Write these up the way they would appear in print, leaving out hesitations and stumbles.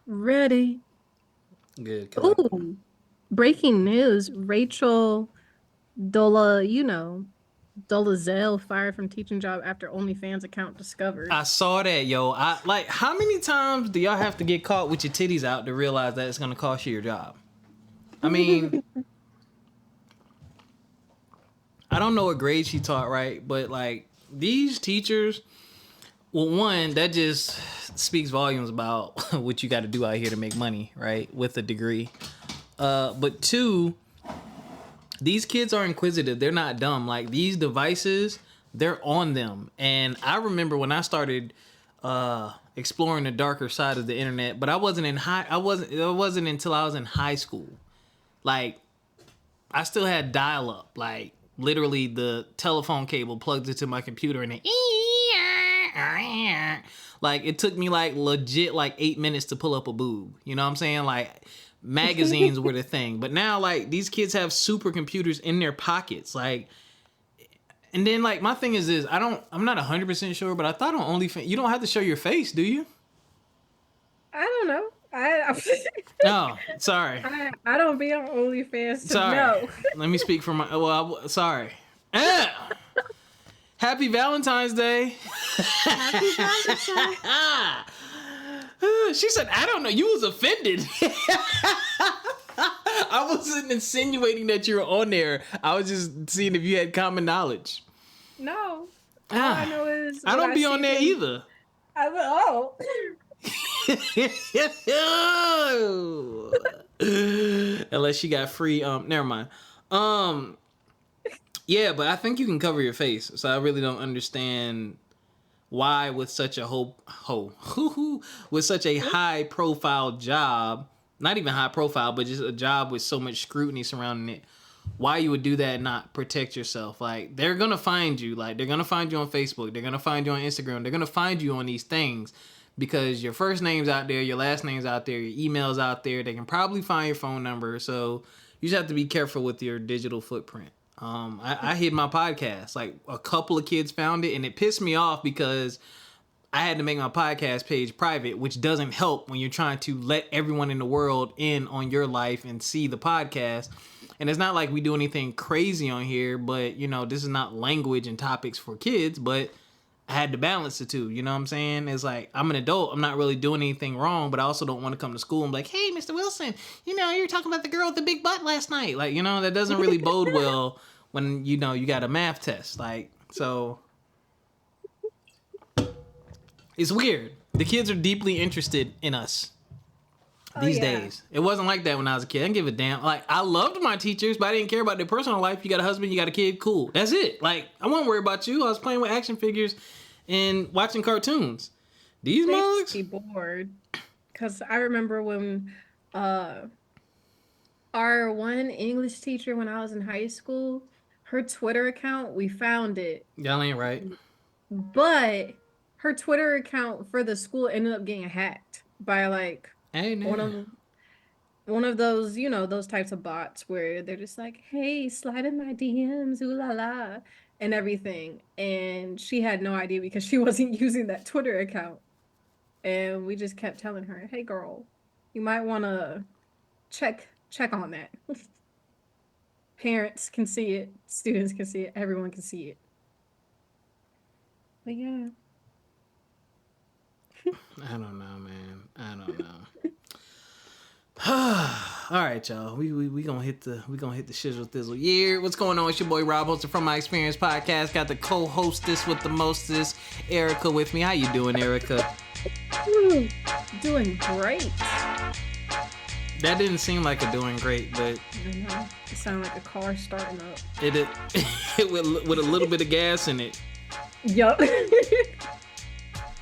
Ready. Good, cause Ooh, breaking news. Rachel Dolezal fired from teaching job after OnlyFans account discovered. I saw that, yo. I like. How many times do y'all have to get caught with your titties out to realize that it's gonna cost you your job? I mean, I don't know what grade she taught, right? But like these teachers, well, one that just speaks volumes about what you got to do out here to make money, right? With a degree. But two, these kids are inquisitive. They're not dumb. Like these devices, they're on them. And I remember when I started exploring the darker side of the internet, but I wasn't in high. I wasn't. It wasn't until I was in high school. Like I still had dial up. Like literally, the telephone cable plugged into my computer, and like it took me like legit like 8 minutes to pull up a boob. You know what I'm saying? Like magazines were the thing. But now like these kids have supercomputers in their pockets. Like and then like my thing is this, I'm not 100% sure, but I thought on OnlyFans you don't have to show your face, do you? I don't know. Oh, sorry. I don't be on OnlyFans to Sorry. know. Let me speak for my sorry. Happy Valentine's Day. Happy Valentine. She said, I don't know. You was offended. I wasn't insinuating that you were on there. I was just seeing if you had common knowledge. No. All I know is I don't be on there either. Unless she got free. Never mind. Yeah, but I think you can cover your face. So I really don't understand why with such a with such a high profile job, not even high profile, but just a job with so much scrutiny surrounding it, why you would do that and not protect yourself. Like they're gonna find you. Like they're gonna find you on Facebook, they're gonna find you on Instagram, they're gonna find you on these things because your first name's out there, your last name's out there, your email's out there. They can probably find your phone number. So you just have to be careful with your digital footprint. I hid my podcast. Like a couple of kids found it, and it pissed me off because I had to make my podcast page private, which doesn't help when you're trying to let everyone in the world in on your life and see the podcast. And it's not like we do anything crazy on here, but you know, this is not language and topics for kids, but I had to balance the two. You know what I'm saying? It's like, I'm an adult. I'm not really doing anything wrong, but I also don't want to come to school and be like, hey, Mr. Wilson, you know, you were talking about the girl with the big butt last night. Like, you know, that doesn't really bode well when, you know, you got a math test. Like, so it's weird. The kids are deeply interested in us these days. It wasn't like that when I was a kid. I didn't give a damn. Like, I loved my teachers, but I didn't care about their personal life. You got a husband, you got a kid, cool. That's it. Like, I wasn't worried about you. I was playing with action figures and watching cartoons. These mugs? Be bored. Because I remember when our one English teacher when I was in high school, her Twitter account, we found it. Y'all ain't right. But her Twitter account for the school ended up getting hacked by like one of those, you know, those types of bots where they're just like, hey, slide in my DMs, ooh la la, and everything. And she had no idea because she wasn't using that Twitter account. And we just kept telling her, hey girl, you might want to check on that. Parents can see it, students can see it, everyone can see it. But yeah. I don't know, man. I don't know. All right, y'all. We gonna hit the shizzle thizzle. Yeah, what's going on? It's your boy Rob, hosted from My Experience Podcast. Got the co-hostess with the mostest, Ericca, with me. How you doing, Ericca? Doing great. That didn't seem like a doing great, but I know. It sounded like a car starting up. It with a little bit of gas in it. Yup.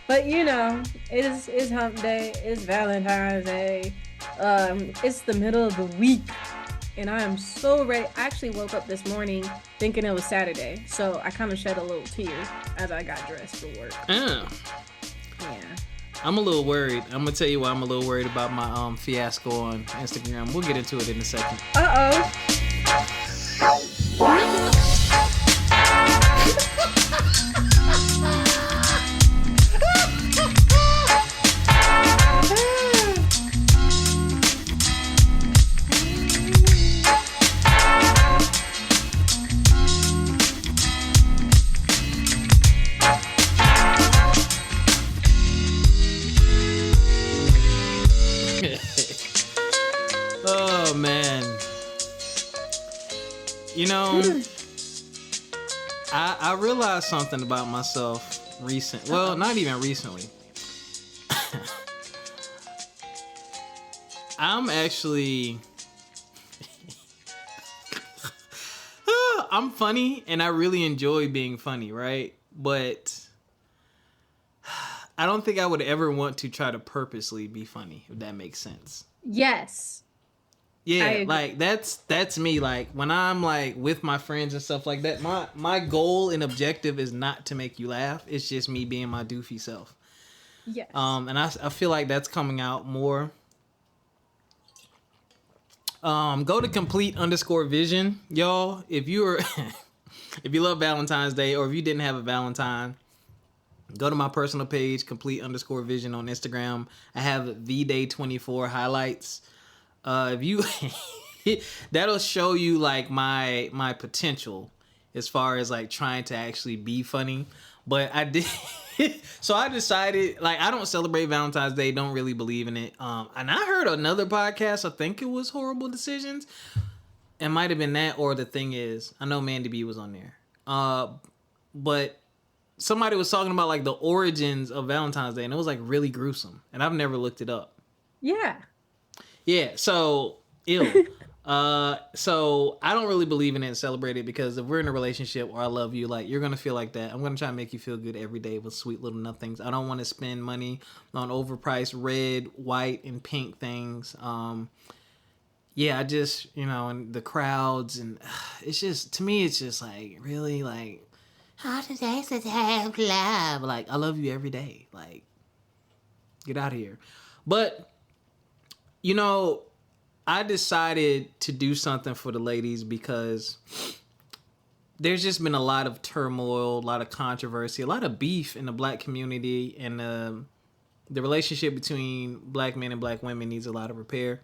But you know, it's hump day, it's Valentine's Day, it's the middle of the week, and I am so ready. I actually woke up this morning thinking it was Saturday, so I kind of shed a little tear as I got dressed for work. Yeah. I'm a little worried. I'm gonna tell you why I'm a little worried about my fiasco on Instagram. We'll get into it in a second. Oh man. You know, I realized something about myself well, not even recently. I'm actually I'm funny and I really enjoy being funny, right? But I don't think I would ever want to try to purposely be funny, if that makes sense. Yes. Yeah, like that's me. Like when I'm like with my friends and stuff like that, my goal and objective is not to make you laugh. It's just me being my doofy self. Yes. And I feel like that's coming out more. Go to complete_vision, y'all. If you're if you love Valentine's Day, or if you didn't have a Valentine, go to my personal page, complete_vision on Instagram. I have VDay24 highlights. If you that'll show you like my potential as far as like trying to actually be funny. But I did so I decided, like, I don't celebrate Valentine's Day, don't really believe in it. And I heard another podcast, I think it was Horrible Decisions. It might have been that, or The Thing Is. I know Mandy B was on there. But somebody was talking about like the origins of Valentine's Day, and it was like really gruesome. And I've never looked it up. Yeah. Yeah, so ew. So I don't really believe in it and celebrate it, because if we're in a relationship or I love you, like, you're gonna feel like that. I'm gonna try to make you feel good every day with sweet little nothings. I don't want to spend money on overpriced red, white, and pink things. Yeah, I just, and the crowds, and it's just, to me, it's just like, really, like, how does that have love? Like, I love you every day. Like, get out of here. But I decided to do something for the ladies because there's just been a lot of turmoil, a lot of controversy, a lot of beef in the black community, and the relationship between black men and black women needs a lot of repair.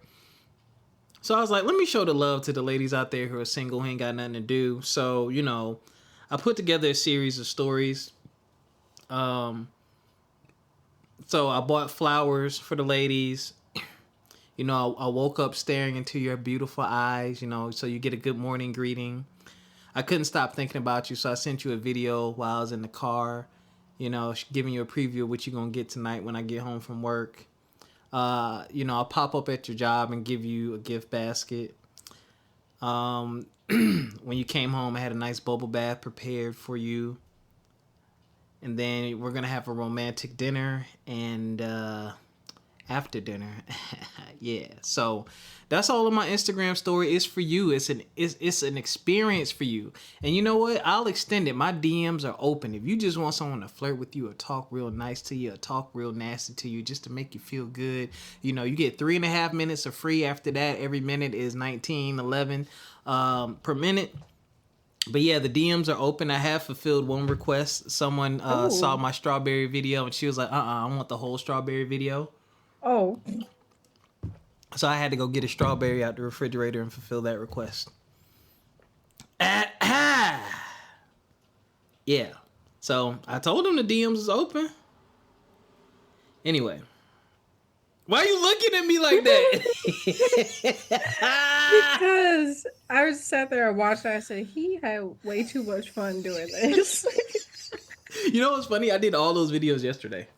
So I was like, let me show the love to the ladies out there who are single, who ain't got nothing to do. So, I put together a series of stories. So I bought flowers for the ladies. I woke up staring into your beautiful eyes, so you get a good morning greeting. I couldn't stop thinking about you, so I sent you a video while I was in the car, giving you a preview of what you're going to get tonight when I get home from work. I'll pop up at your job and give you a gift basket. When you came home, I had a nice bubble bath prepared for you. And then we're going to have a romantic dinner and after dinner. Yeah, so that's all of my Instagram story is for you. It's an experience for you. And you know what? I'll extend it. My DMs are open. If you just want someone to flirt with you or talk real nice to you or talk real nasty to you just to make you feel good, you get 3.5 minutes of free. After that, every minute is $19.11 per minute. But yeah, the DMs are open. I have fulfilled one request. Someone saw my strawberry video and she was like, I want the whole strawberry video. Oh. So I had to go get a strawberry out the refrigerator and fulfill that request. Yeah. So I told him the DMs is open. Anyway. Why are you looking at me like that? Because I was sat there and watched and I said, he had way too much fun doing this. You know what's funny? I did all those videos yesterday.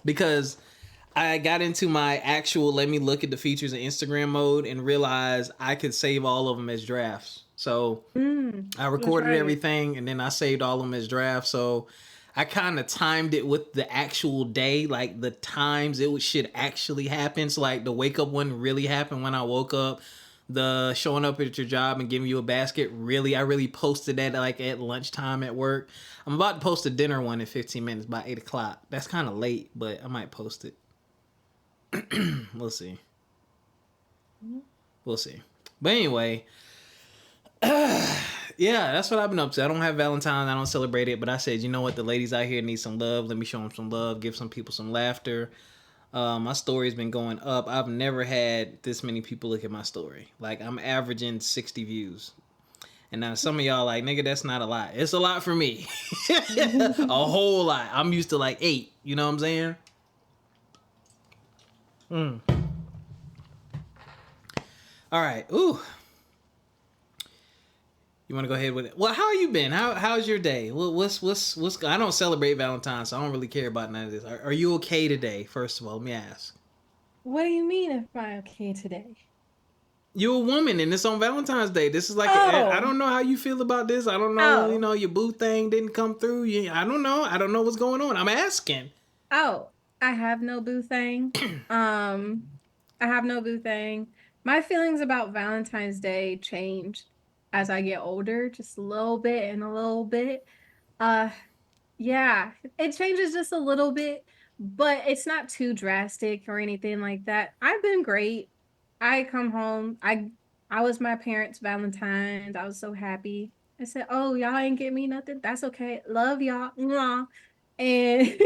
Because I got into my actual let me look at the features in Instagram mode and realized I could save all of them as drafts. So I recorded everything and then I saved all of them as drafts. So I kind of timed it with the actual day, like the times it should actually happen. So like the wake up one really happened when I woke up. The showing up at your job and giving you a basket, I really posted that like at lunchtime at work. I'm about to post a dinner one in 15 minutes by 8 o'clock. That's kind of late, but I might post it. We'll see. But anyway, yeah, that's what I've been up to. I don't have Valentine. I don't celebrate it. But I said, you know what? The ladies out here need some love. Let me show them some love. Give some people some laughter. My story's been going up. I've never had this many people look at my story. Like, I'm averaging 60 views. And now some of y'all like, nigga, that's not a lot. It's a lot for me. A whole lot. I'm used to like 8. You know what I'm saying? All right. Ooh. You want to go ahead with it? Well, how you been? How's your day? What's? I don't celebrate Valentine, so I don't really care about none of this. Are you okay today? First of all, let me ask. What do you mean if I'm okay today? You're a woman, and it's on Valentine's Day. This is like I Oh, don't know how you feel about this. I don't know. oh, Your boo thing didn't come through. I don't know. I don't know what's going on. I'm asking. oh, I have no boo thing. Um, I have no boo thing. My feelings about Valentine's Day change as I get older, just a little bit and a little bit. Uh, Yeah, it changes just a little bit, but it's not too drastic or anything like that. I've been great. I come home. I was my parents' Valentine's. I was so happy. I said, "Oh, y'all ain't get me nothing. That's okay. Love y'all." Mwah. And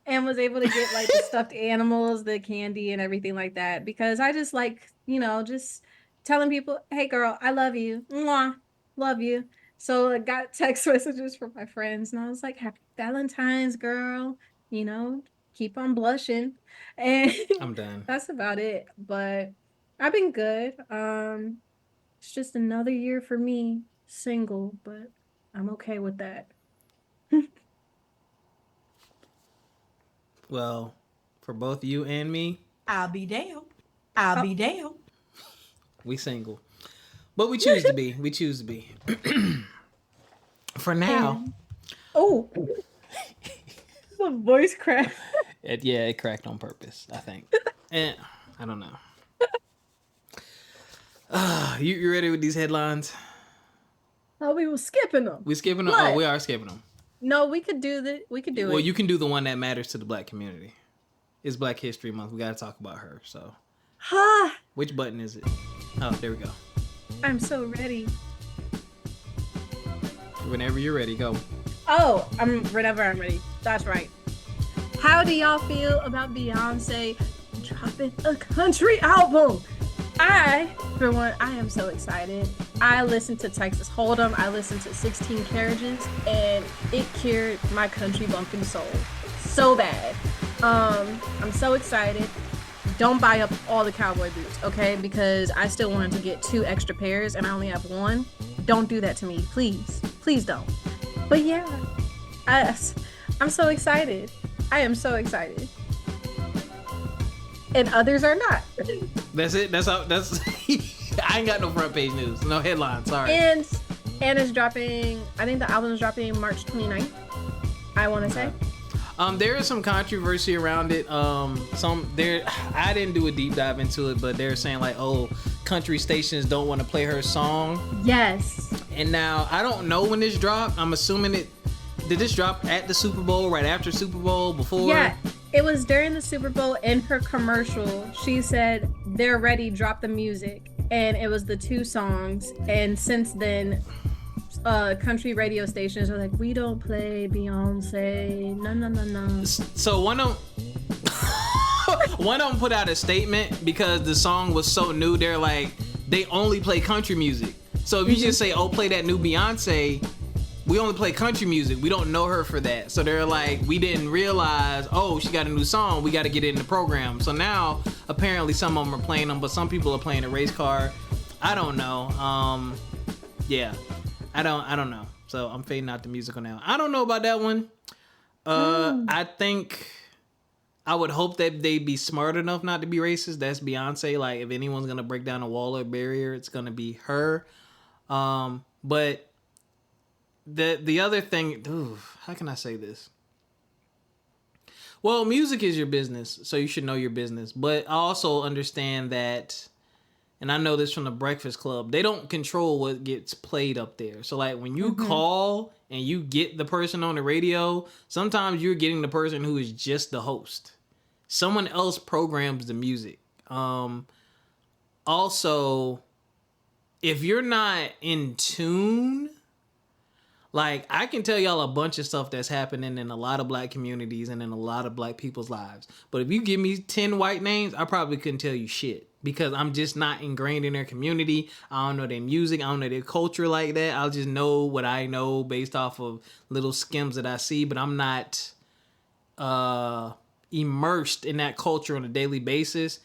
and was able to get like the stuffed animals, the candy and everything like that because I just like, just telling people, "Hey girl, I love you. Mwah. Love you." So I got text messages from my friends, and I was like, "Happy Valentine's, girl. You know, keep on blushing." And I'm done. that's about it. But I've been good. It's just another year for me, single, but I'm okay with that. Well, for both you and me, I'll be down. I'll Oh, be down. we single, but we choose to be. We choose to be. For now. and oh, the voice crack. It cracked on purpose, I think. And I don't know. You ready with these headlines? Oh, we were skipping them. We skipping them? Oh, But we are skipping them. no, we could do that. We could do Well, it. you can do the one that matters to the black community. It's Black History Month. We got to talk about her. So, Ha! which button is it? Oh, there we go. I'm so ready. Whenever you're ready, go. Oh, whenever I'm ready. That's right. How do y'all feel about Beyonce dropping a country album? For one, I am so excited. I listened to Texas Hold'em, I listened to 16 Carriages, and it cured my country bumpkin soul so bad. I'm so excited. Don't buy up all the cowboy boots, okay? Because I still wanted to get 2 extra pairs and I only have 1. Don't do that to me, please. Please don't. But yeah, I'm so excited. I am so excited. And others are not. That's it. That's all. That's. I ain't got no front page news. No headlines. Sorry. And it's dropping. I think the album is dropping March 29th. I want to say. There is some controversy around it. I didn't do a deep dive into it, but they're saying like, oh, country stations don't want to play her song. Yes. And now I don't know when this dropped. I'm assuming did this drop at the Super Bowl, right after Super Bowl, before? Yeah, it was during the Super Bowl. In her commercial, she said, "They're ready, drop the music." And it was the 2 songs. And since then, country radio stations are like, "We don't play Beyonce. No, no, no, no." So one of them put out a statement because the song was so new. They're like, they only play country music. So if you just say, "Oh, play that new Beyonce," we only play country music. We don't know her for that. So they're like, we didn't realize, oh, she got a new song. We got to get it in the program. So now, apparently, some of them are playing them, but some people are playing a race car. I don't know. Yeah, I don't know. So I'm fading out the musical now. I don't know about that one. I think I would hope that they be smart enough not to be racist. That's Beyonce. Like, if anyone's gonna break down a wall or barrier, it's gonna be her. But the other thing, how can I say this? Well, music is your business, so you should know your business. But I also understand that, and I know this from the Breakfast Club, they don't control what gets played up there. So like when you call and you get the person on the radio, sometimes you're getting the person who is just the host. Someone else programs the music. Also, if you're not in tune, like, I can tell y'all a bunch of stuff that's happening in a lot of black communities and in a lot of black people's lives. But if you give me 10 white names, I probably couldn't tell you shit because I'm just not ingrained in their community. I don't know their music. I don't know their culture like that. I'll just know what I know based off of little skims that I see, but I'm not immersed in that culture on a daily basis.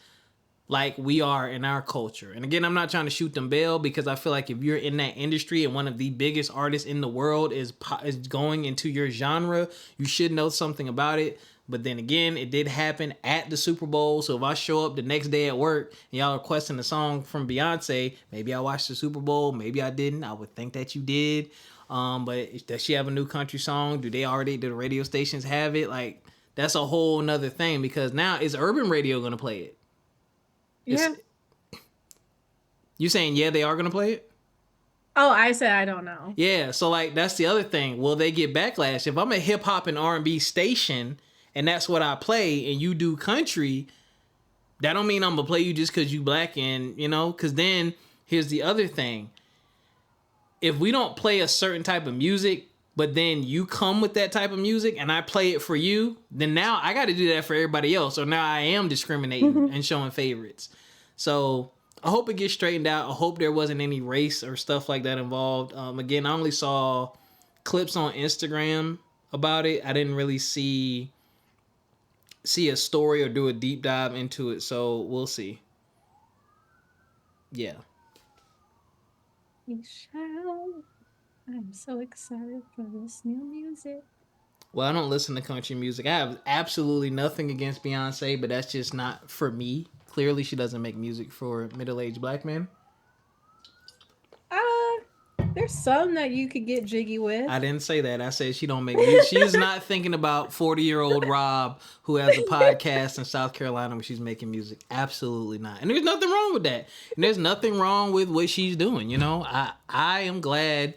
like we are in our culture. And again, I'm not trying to shoot them bail, because I feel like if you're in that industry and one of the biggest artists in the world is going into your genre, you should know something about it. But then again, it did happen at the Super Bowl. So if I show up the next day at work and y'all are requesting a song from Beyonce, maybe I watched the Super Bowl, maybe I didn't. I would think that you did. But does she have a new country song? Do the radio stations have it? Like, that's a whole nother thing, because now is urban radio going to play it? Yeah. You saying, yeah, they are going to play it? Oh, I said I don't know. Yeah, so like that's the other thing. Will they get backlash? If I'm a hip hop and R&B station and that's what I play and you do country, that don't mean I'm going to play you just because you black, and, you know, because then here's the other thing. If we don't play a certain type of music, but then you come with that type of music and I play it for you, then now I got to do that for everybody else. So now I am discriminating and showing favorites. So I hope it gets straightened out. I hope there wasn't any race or stuff like that involved. Again, I only saw clips on Instagram about it. I didn't really see a story or do a deep dive into it. So we'll see. Yeah. We shall. I'm so excited for this new music. Well, I don't listen to country music. I have absolutely nothing against Beyonce, but that's just not for me. Clearly, she doesn't make music for middle-aged black men. There's some that you could get jiggy with. I didn't say that. I said she don't make music. She's not thinking about 40-year-old Rob who has a podcast in South Carolina where she's making music. Absolutely not. And there's nothing wrong with that. And there's nothing wrong with what she's doing. You know, I am glad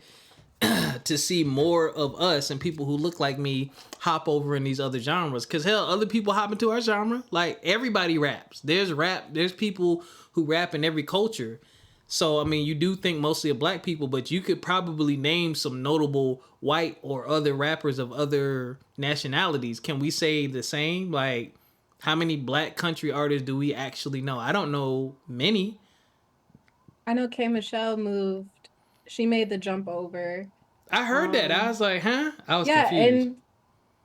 to see more of us and people who look like me hop over in these other genres. Because hell, other people hop into our genre. Like, everybody raps. There's people who rap in every culture. So, I mean, you do think mostly of black people, but you could probably name some notable white or other rappers of other nationalities. Can we say the same? Like, how many black country artists do we actually know? I don't know many. I know K. Michelle moved. She made the jump over. I heard that. I was like, huh? I was yeah, confused. And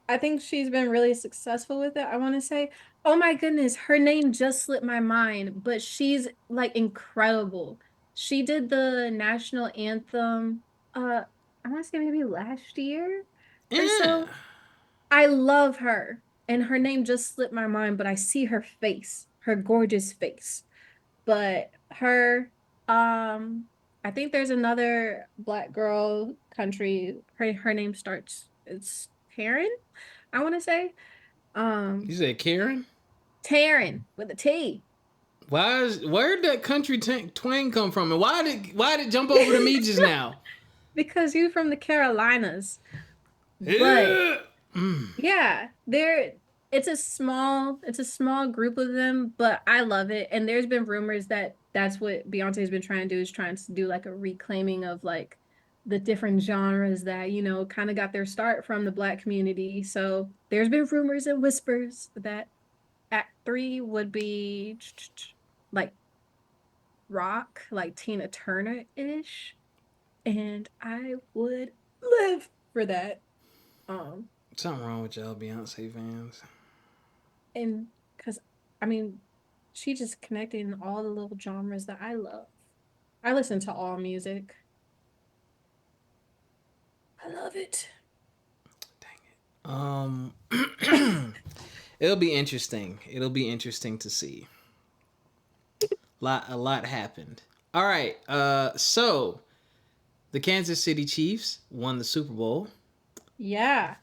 I think she's been really successful with it. I want to say, oh my goodness, her name just slipped my mind, but she's like incredible. She did the national anthem, I want to say maybe last year or so. I love her, and her name just slipped my mind, but I see her face, her gorgeous face. But her, I think there's another black girl country. Her name starts. It's Taryn, I want to say. You said Karen? Taryn with a T. Where'd that country twang come from, and why did it jump over to me just now? Because you're from the Carolinas. Yeah. But yeah, it's a small group of them, but I love it. And there's been rumors that that's what Beyonce's been trying to do, is trying to do like a reclaiming of like the different genres that, you know, kind of got their start from the black community. So there's been rumors and whispers that Act 3 would be like rock, like Tina Turner-ish. And I would live for that. Something wrong with y'all Beyonce fans. And because, I mean, she just connected in all the little genres that I love. I listen to all music. I love it. Dang it. It'll be interesting. It'll be interesting to see. A lot happened. All right. So the Kansas City Chiefs won the Super Bowl. Yeah.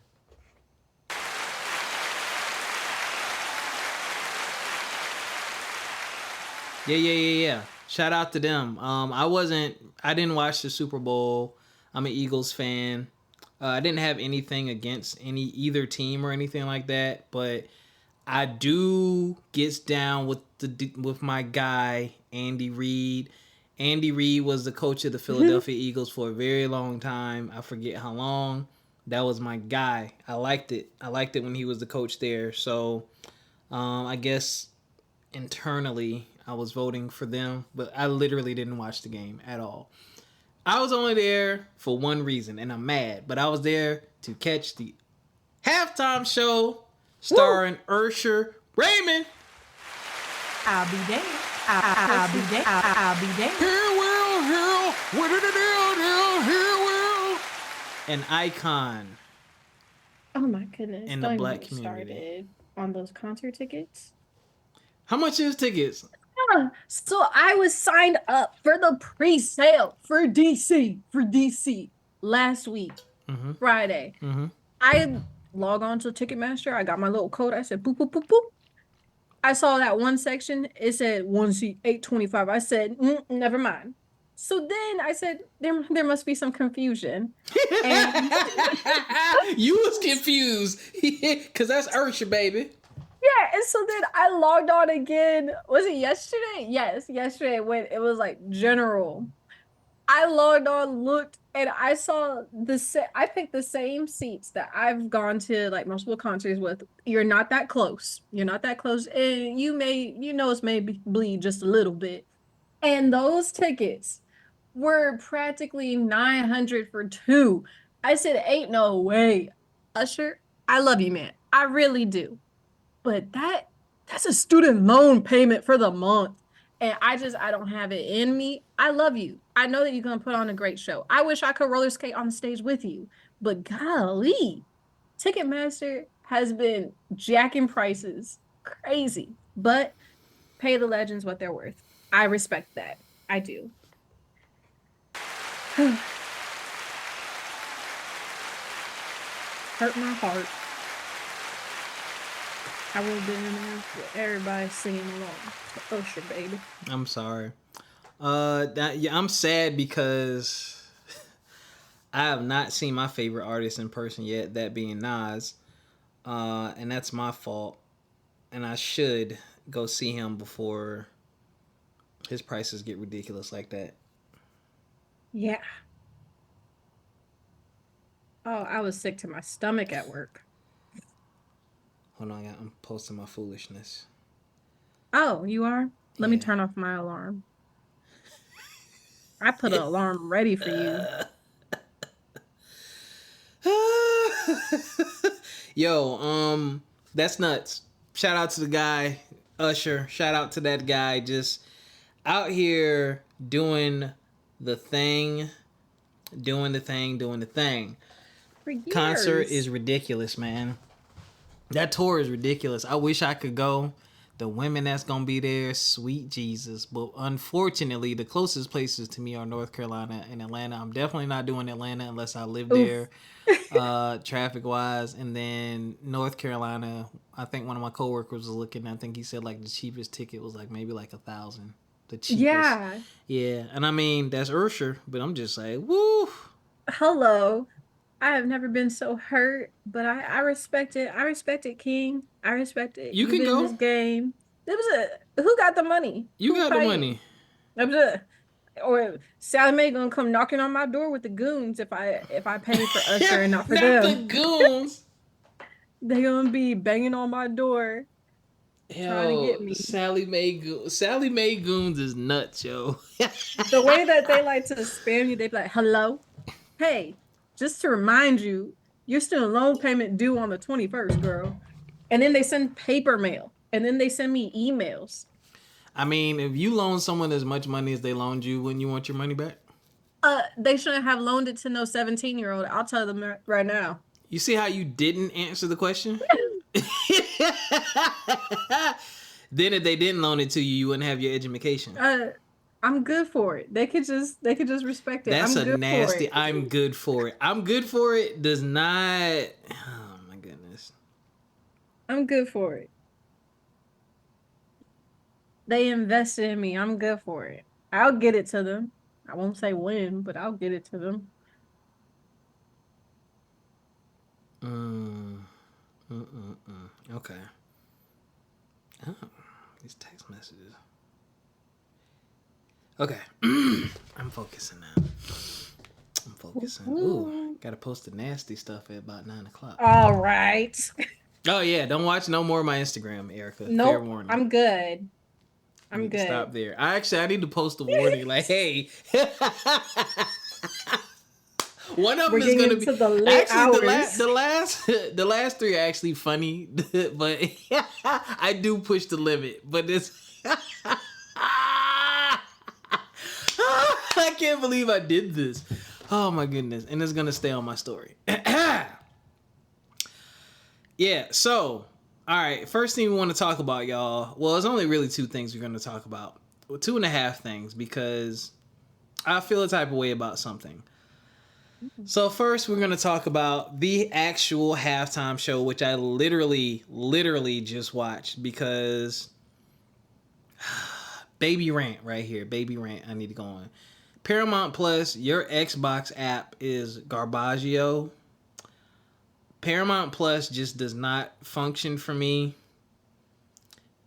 Yeah. Shout out to them. I didn't watch the Super Bowl. I'm an Eagles fan. I didn't have anything against either team or anything like that, but I do get down with my guy Andy Reid. Andy Reid was the coach of the Philadelphia Eagles for a very long time. I forget how long. That was my guy. I liked it. I liked it when he was the coach there. So I guess internally I was voting for them, but I literally didn't watch the game at all. I was only there for one reason, and I'm mad, but I was there to catch the halftime show starring Usher Raymond. I'll be damned. I'll be damned. I'll be damned. What did it do? An icon. Oh my goodness. In the Don't black even get community. started on those concert tickets. How much is tickets? So I was signed up for the pre-sale for DC last week, Friday. I log on to Ticketmaster. I got my little code. I said, boop, boop, boop, boop. I saw that one section. It said one seat, $825. I said, never mind. So then I said, there must be some confusion. And You was confused. Because that's Usher, baby. yeah, and so then I logged on again. Was it yesterday? Yes, yesterday when it was like general. I logged on, looked, and I saw I picked the same seats that I've gone to like multiple concerts with. You're not that close. You're not that close. And it's maybe bleed just a little bit. And those tickets were practically 900 for two. I said, ain't no way. Usher, I love you, man. I really do. But that's a student loan payment for the month. And I don't have it in me. I love you. I know that you're going to put on a great show. I wish I could roller skate on the stage with you. But golly, Ticketmaster has been jacking prices crazy. But pay the legends what they're worth. I respect that. I do. Hurt my heart. I would have been in there with everybody singing along to Usher, baby. I'm sorry. I'm sad because I have not seen my favorite artist in person yet, that being Nas. And that's my fault. And I should go see him before his prices get ridiculous like that. Yeah. Oh, I was sick to my stomach at work. Hold on, I'm posting my foolishness. Oh, you are? Let me turn off my alarm. I put an alarm ready for you. Yo, that's nuts. Shout out to the guy, Usher. Shout out to that guy just out here doing the thing. For years. Concert is ridiculous, man. That tour is ridiculous. I wish I could go. The women that's gonna be there, sweet Jesus. But unfortunately, the closest places to me are North Carolina and Atlanta. I'm definitely not doing Atlanta unless I live there, traffic wise. And then North Carolina, I think one of my coworkers was looking. I think he said like the cheapest ticket was like maybe like $1,000. The cheapest. Yeah. And I mean that's Usher, but I'm just like, woo. Hello. I have never been so hurt, but I respect it. I respect it, King. I respect it. You can go. In this game. Who got the money? You got the money. Or Sally Mae gonna come knocking on my door with the goons if I pay for Usher and not for them. The goons. They gonna be banging on my door. Trying to get me. Sally Mae Goons is nuts, yo. The way that they like to spam you, they be like, hello? Hey, just to remind you, your student loan payment due on the 21st, girl. And then they send paper mail. And then they send me emails. I mean, if you loan someone as much money as they loaned you, wouldn't you want your money back? They shouldn't have loaned it to no 17-year-old. I'll tell them right now. You see how you didn't answer the question? Then if they didn't loan it to you, you wouldn't have your education. I'm good for it. They could just respect it. That's I'm a good nasty. For it. I'm good for it. I'm good for it does not. Oh my goodness. I'm good for it. They invested in me. I'm good for it. I'll get it to them. I won't say when, but I'll get it to them. Okay. Oh, these text messages. Okay. I'm focusing now. I'm focusing. Ooh, gotta post the nasty stuff at about 9:00. All right. Oh yeah, don't watch no more of my Instagram, Ericca. Nope, fair warning. I'm good. I'm good. Stop there. I need to post a warning like, hey, One of We're them is getting gonna be into the late actually hours. the last three are actually funny, but I do push the limit. But it's I can't believe I did this. Oh my goodness, and it's gonna stay on my story. Yeah, so, all right, first thing we want to talk about, y'all. Well, it's only really two things we're going to talk about. Well, 2.5 things, because I feel a type of way about something. So first, we're going to talk about the actual halftime show, which I literally just watched, because baby rant right here. Baby rant. I need to go on. Paramount Plus, your Xbox app is garbaggio. Paramount Plus just does not function for me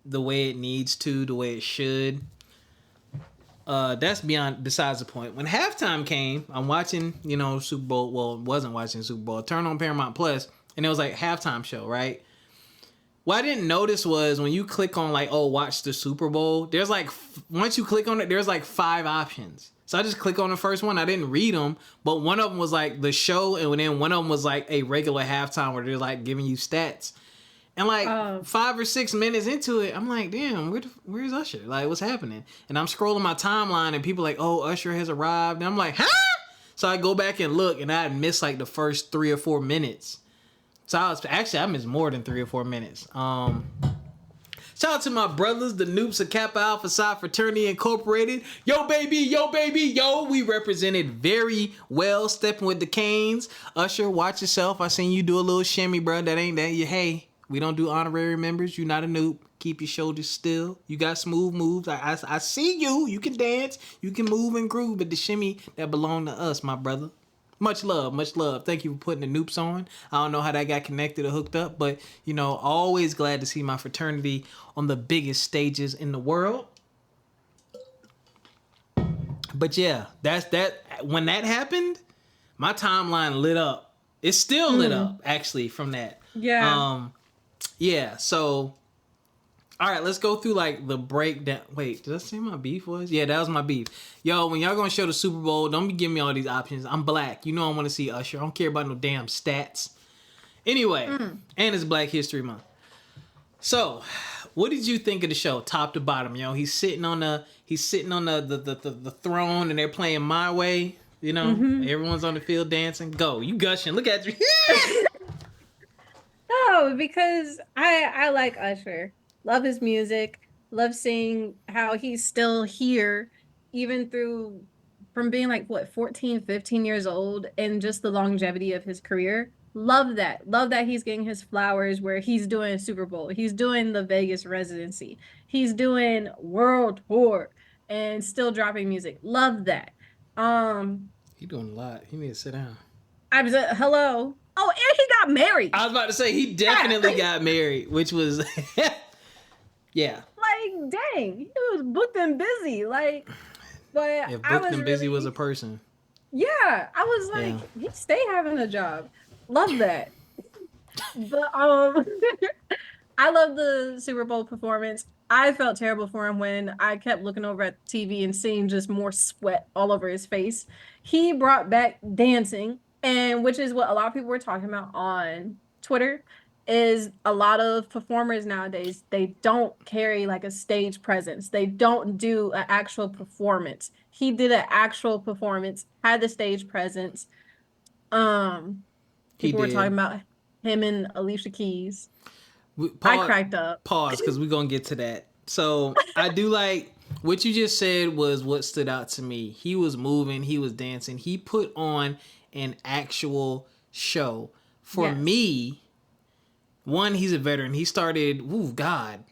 the way it needs to, the way it should. That's besides the point. When halftime came, I'm watching, Super Bowl. Well, wasn't watching Super Bowl. Turn on Paramount Plus, and it was like halftime show, right? What I didn't notice was when you click on watch the Super Bowl, there's once you click on it, there's 5 options. So I just click on the first one. I didn't read them, but one of them was the show, and then one of them was a regular halftime where they're giving you stats. And 5 or 6 minutes into it, I'm like, damn, where's Usher? What's happening? And I'm scrolling my timeline, and people oh, Usher has arrived. And I'm like, huh? So I go back and look, and I had missed the first 3 or 4 minutes. So I missed more than 3 or 4 minutes. Shout out to my brothers, the Noops of Kappa Alpha Psi Fraternity Incorporated. Yo, baby, yo. We represented very well, stepping with the canes. Usher, watch yourself. I seen you do a little shimmy, bro. That ain't that. Hey, we don't do honorary members. You not a noob. Keep your shoulders still. You got smooth moves. I see you. You can dance. You can move and groove. But the shimmy, that belong to us, my brother. Much love, much love. Thank you for putting the Noops on. I don't know how that got connected or hooked up, but, always glad to see my fraternity on the biggest stages in the world. But yeah, that's that. When that happened, my timeline lit up. It's still lit up, actually, from that. Yeah. Yeah, so... All right, let's go through the breakdown. Wait, did I say my beef was? Yeah, that was my beef. Yo, when y'all gonna show the Super Bowl, don't be giving me all these options. I'm black. I want to see Usher. I don't care about no damn stats. Anyway, and it's Black History Month. So, what did you think of the show, top to bottom? He's sitting on the throne, and they're playing My Way. Everyone's on the field dancing. Go, you gushing. Look at you. No, because I like Usher. Love his music. Love seeing how he's still here, even from being 14, 15 years old, and just the longevity of his career. Love that. Love that he's getting his flowers where he's doing Super Bowl. He's doing the Vegas residency. He's doing world tour and still dropping music. Love that. He doing a lot. He need to sit down. I was hello. Oh, and he got married. I was about to say he definitely got married, which was yeah. Dang, he was booked and busy. But if booked and busy was a person. Yeah, I was he stay having a job. Love that. But I love the Super Bowl performance. I felt terrible for him when I kept looking over at the TV and seeing just more sweat all over his face. He brought back dancing, and which is what a lot of people were talking about on Twitter. Is a lot of performers nowadays, they don't carry a stage presence. They don't do an actual performance. He did an actual performance, had the stage presence. People were talking about him and Alicia Keys. I cracked up. Pause, because we're going to get to that. So I do what you just said was what stood out to me. He was moving. He was dancing. He put on an actual show. For me... One, he's a veteran. He started, God.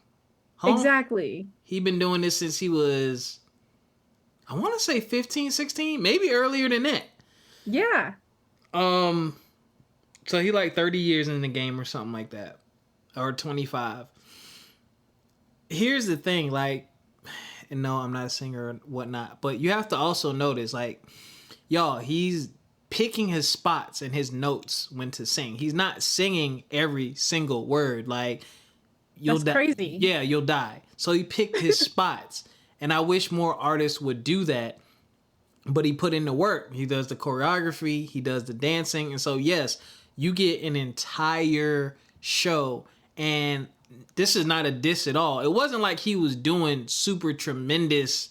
Huh? Exactly. He been doing this since he was, I want to say 15, 16, maybe earlier than that. Yeah. So he 30 years in the game or something like that. Or 25. Here's the thing, and no, I'm not a singer or whatnot, but you have to also notice, y'all, he's picking his spots and his notes when to sing. He's not singing every single word. You'll That's crazy. Yeah, you'll die. So he picked his spots. And I wish more artists would do that. but he put in the work. He does the choreography, he does the dancing, and so yes, you get an entire show. And this is not a diss at all. It wasn't like he was doing super tremendous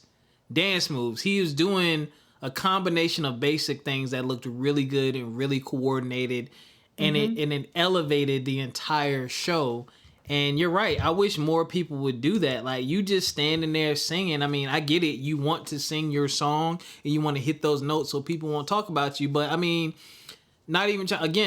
dance moves. He was doing a combination of basic things that looked really good and really coordinated, and it elevated the entire show. And you're right. I wish more people would do that. Like, you just standing there singing. I mean, I get it. You want to sing your song and you want to hit those notes so people won't talk about you. But I mean, not even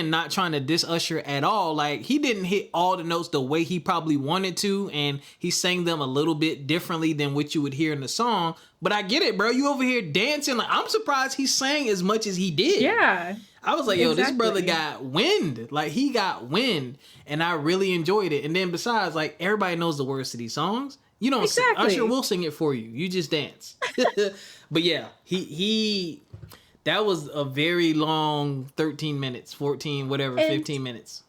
not trying to diss Usher at all. Like, he didn't hit all the notes the way he probably wanted to, and he sang them a little bit differently than what you would hear in the song. But I get it, bro. You over here dancing. Like, I'm surprised he sang as much as he did. Yeah. I was like, yo, exactly. This brother got wind. Like, he got wind, and I really enjoyed it. And then besides, like, everybody knows the words to these songs. You don't sing. Usher will sing it for you. You just dance. But yeah, he that was a very long 13 minutes, 14, whatever, and 15 minutes.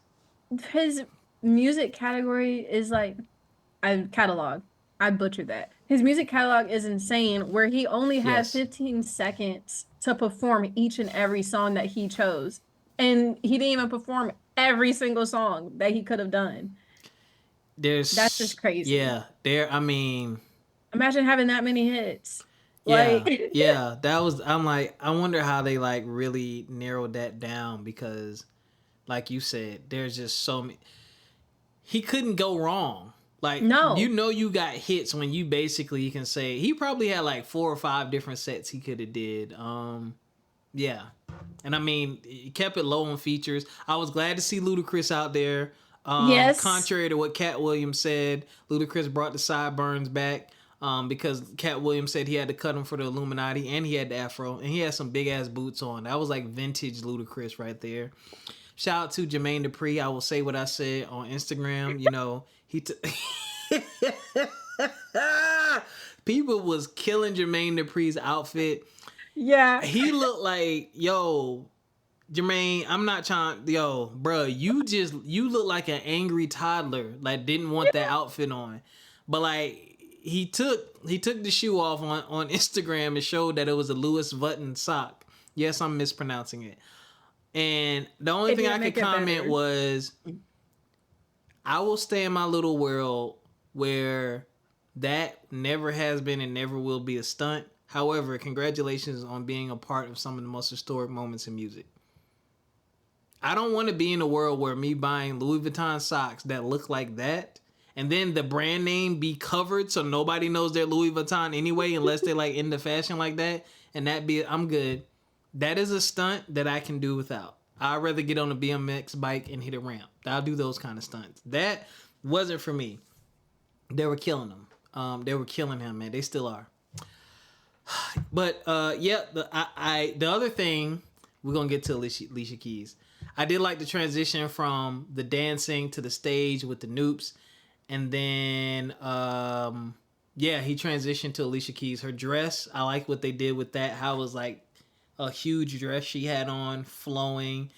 His music category is like, catalog. I butchered that. His music catalog is insane, where he only had 15 seconds to perform each and every song that he chose. And he didn't even perform every single song that he could have done. That's just crazy. Yeah. I mean, imagine having that many hits. Yeah. Yeah. I'm like, I wonder how they like really narrowed that down, because like you said, there's just so many. He couldn't go wrong. Like, no. You got hits when you can say he probably had like 4 or 5 different sets he could have did. Yeah. And I mean, he kept it low on features. I was glad to see Ludacris out there. Yes. Contrary to what Cat Williams said, Ludacris brought the sideburns back, because Cat Williams said he had to cut him for the Illuminati, and he had the afro, and he had some big ass boots on. That was like vintage Ludacris right there. Shout out to Jermaine Dupri. I will say what I said on Instagram. People was killing Jermaine Dupri's outfit. Yeah. He looked like, yo, Jermaine, I'm not trying, yo, bro, you look like an angry toddler, like didn't want that outfit on. But like, he took the shoe off on Instagram and showed that it was a Louis Vuitton sock. Yes, I'm mispronouncing it. And the only thing I could comment was, I will stay in my little world where that never has been and never will be a stunt. However, congratulations on being a part of some of the most historic moments in music. I don't want to be in a world where me buying Louis Vuitton socks that look like that, and then the brand name be covered so nobody knows they're Louis Vuitton anyway, unless they're like into fashion like that, and I'm good. That is a stunt that I can do without. I'd rather get on a BMX bike and hit a ramp. I'll do those kind of stunts. That wasn't for me. They were killing him. They were killing him, man. They still are. But the other thing, we're gonna get to Alicia Keys. I did like the transition from the dancing to the stage with the Noops, and then he transitioned to Alicia Keys. Her dress, I like what they did with that. How it was like a huge dress she had on, flowing,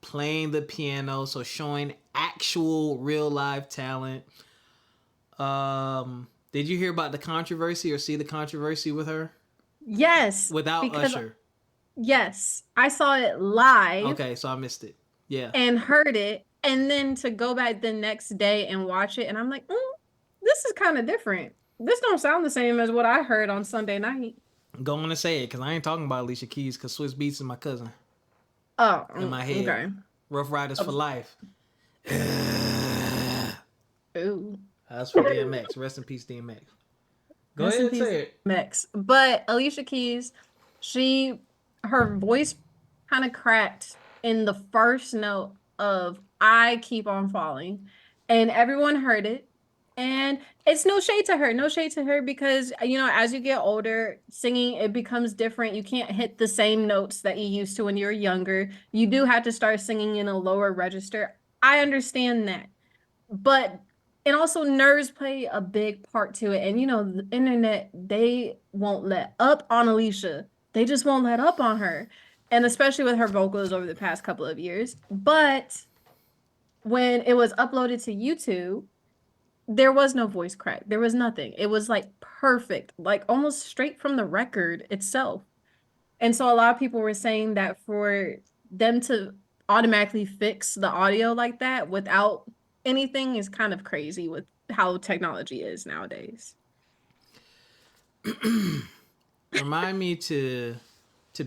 playing the piano, so showing actual real live talent. Did you hear about the controversy or see the controversy with her? Yes. Without Usher. Yes. I saw it live. Okay, so I missed it. Yeah. And heard it. And then to go back the next day and watch it. And I'm like, this is kind of different. This don't sound the same as what I heard on Sunday night. Go on and say it, because I ain't talking about Alicia Keys, because Swiss Beats is my cousin. Oh. In my head. Okay. Rough Riders for life. Ooh. That's for DMX. Rest in peace, DMX. Go ahead and say it. DMX. But Alicia Keys, her voice kind of cracked in the first note of I Keep on Falling. And everyone heard it. And it's no shade to her, because, as you get older, singing, it becomes different. You can't hit the same notes that you used to when you were younger. You do have to start singing in a lower register. I understand that. And also nerves play a big part to it. And, the internet, they won't let up on Alicia. They just won't let up on her. And especially with her vocals over the past couple of years. But when it was uploaded to YouTube, there was no voice crack. There was nothing. It was like perfect, like almost straight from the record itself. And so a lot of people were saying that for them to automatically fix the audio like that without anything is kind of crazy with how technology is nowadays. Remind me to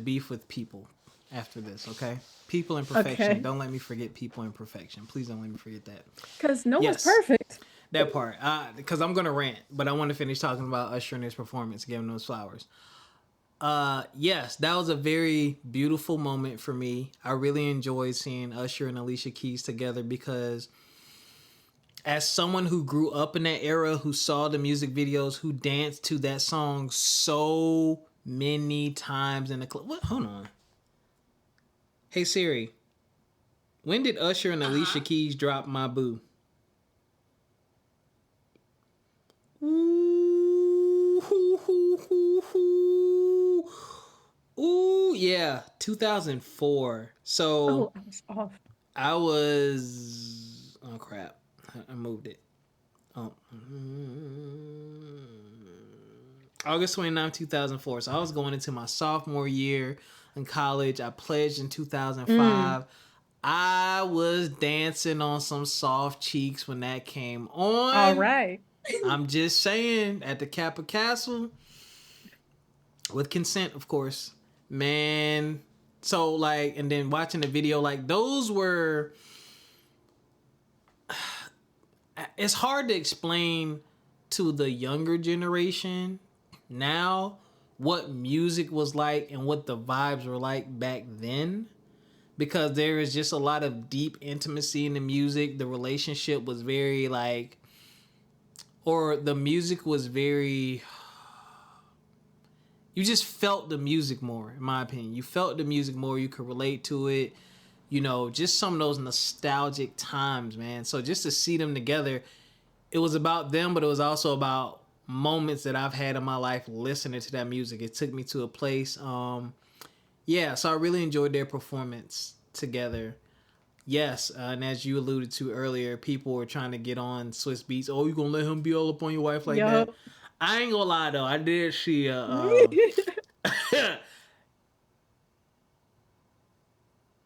beef with people after this, okay? People and perfection. Okay. Don't let me forget people and perfection. Please don't let me forget that. Because no one's Yes, perfect. that part. Because I'm gonna rant, but I want to finish talking about Usher and his performance, giving those flowers. Yes, that was a very beautiful moment for me. I really enjoyed seeing Usher and Alicia Keys together because as someone who grew up in that era, who saw the music videos, who danced to that song so many times in the club. What? Hold on. Hey Siri, when did Usher and Alicia Keys drop My Boo? Ooh, yeah, 2004. So Oh, I was off. I was. Oh crap! I moved it. Oh, August 29th, 2004. So I was going into my sophomore year in college. I pledged in 2005. I was dancing on some soft cheeks when that came All on. right. I'm just saying, at the Kappa Castle, with consent, of course. Man. So, like, and then watching the video, like, those were. It's hard to explain to the younger generation now what music was like and what the vibes were like back then, because there is just a lot of deep intimacy in the music. The relationship was very like, or the music was very, you just felt the music more, in my opinion. You felt the music more, you could relate to it, you know, just some of those nostalgic times, man. So just to see them together, it was about them, but it was also about moments that I've had in my life listening to that music. It took me to a place. Yeah, so I really enjoyed their performance together. Yes, and as you alluded to earlier, people were trying to get on Swiss Beats. Oh, you gonna let him be all up on your wife like that? Yup. I ain't gonna lie though. I did see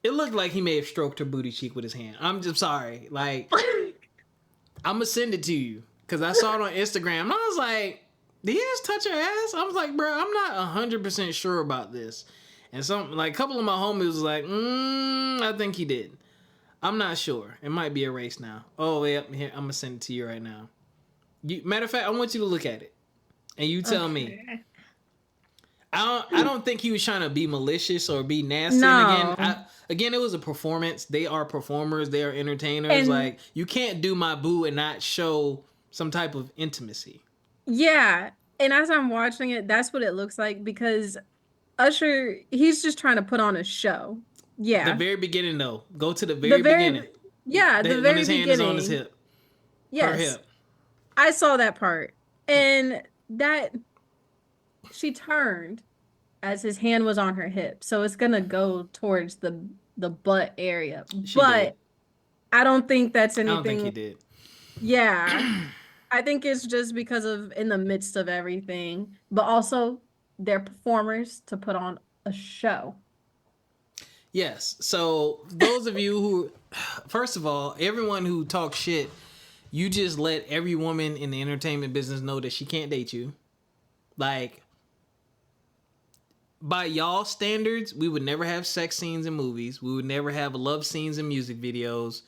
it looked like he may have stroked her booty cheek with his hand. I'm just sorry. Like, I'm gonna send it to you because I saw it on Instagram and I was like, did he just touch her ass? I was like, bro, I'm not 100% sure about this. And some, like, a couple of my homies was like, I think he did. I'm not sure. It might be a race now. Oh, yep, here, I'm gonna send it to you right now. Matter of fact, I want you to look at it and you tell me. Okay. I don't think he was trying to be malicious or be nasty. No. And again, it was a performance. They are performers. They are entertainers. And like, you can't do My Boo and not show some type of intimacy. yeah, and as I'm watching it, that's what it looks like because Usher, he's just trying to put on a show. The Yeah. very beginning, though. Go to the The very beginning. very, yeah, the When very his hand is on his beginning. hip. Her Yes, hip. I saw that part. And that she turned as his hand was on her hip. So it's gonna go towards the butt area. She did. But I don't think that's I don't think he anything. did. Yeah. I think it's just because of in the midst of everything, but also they're performers to put on a show. Yes. So those of you who, first of all, everyone who talks shit, you just let every woman in the entertainment business know that she can't date you. Like, by y'all standards, we would never have sex scenes in movies. We would never have love scenes in music videos.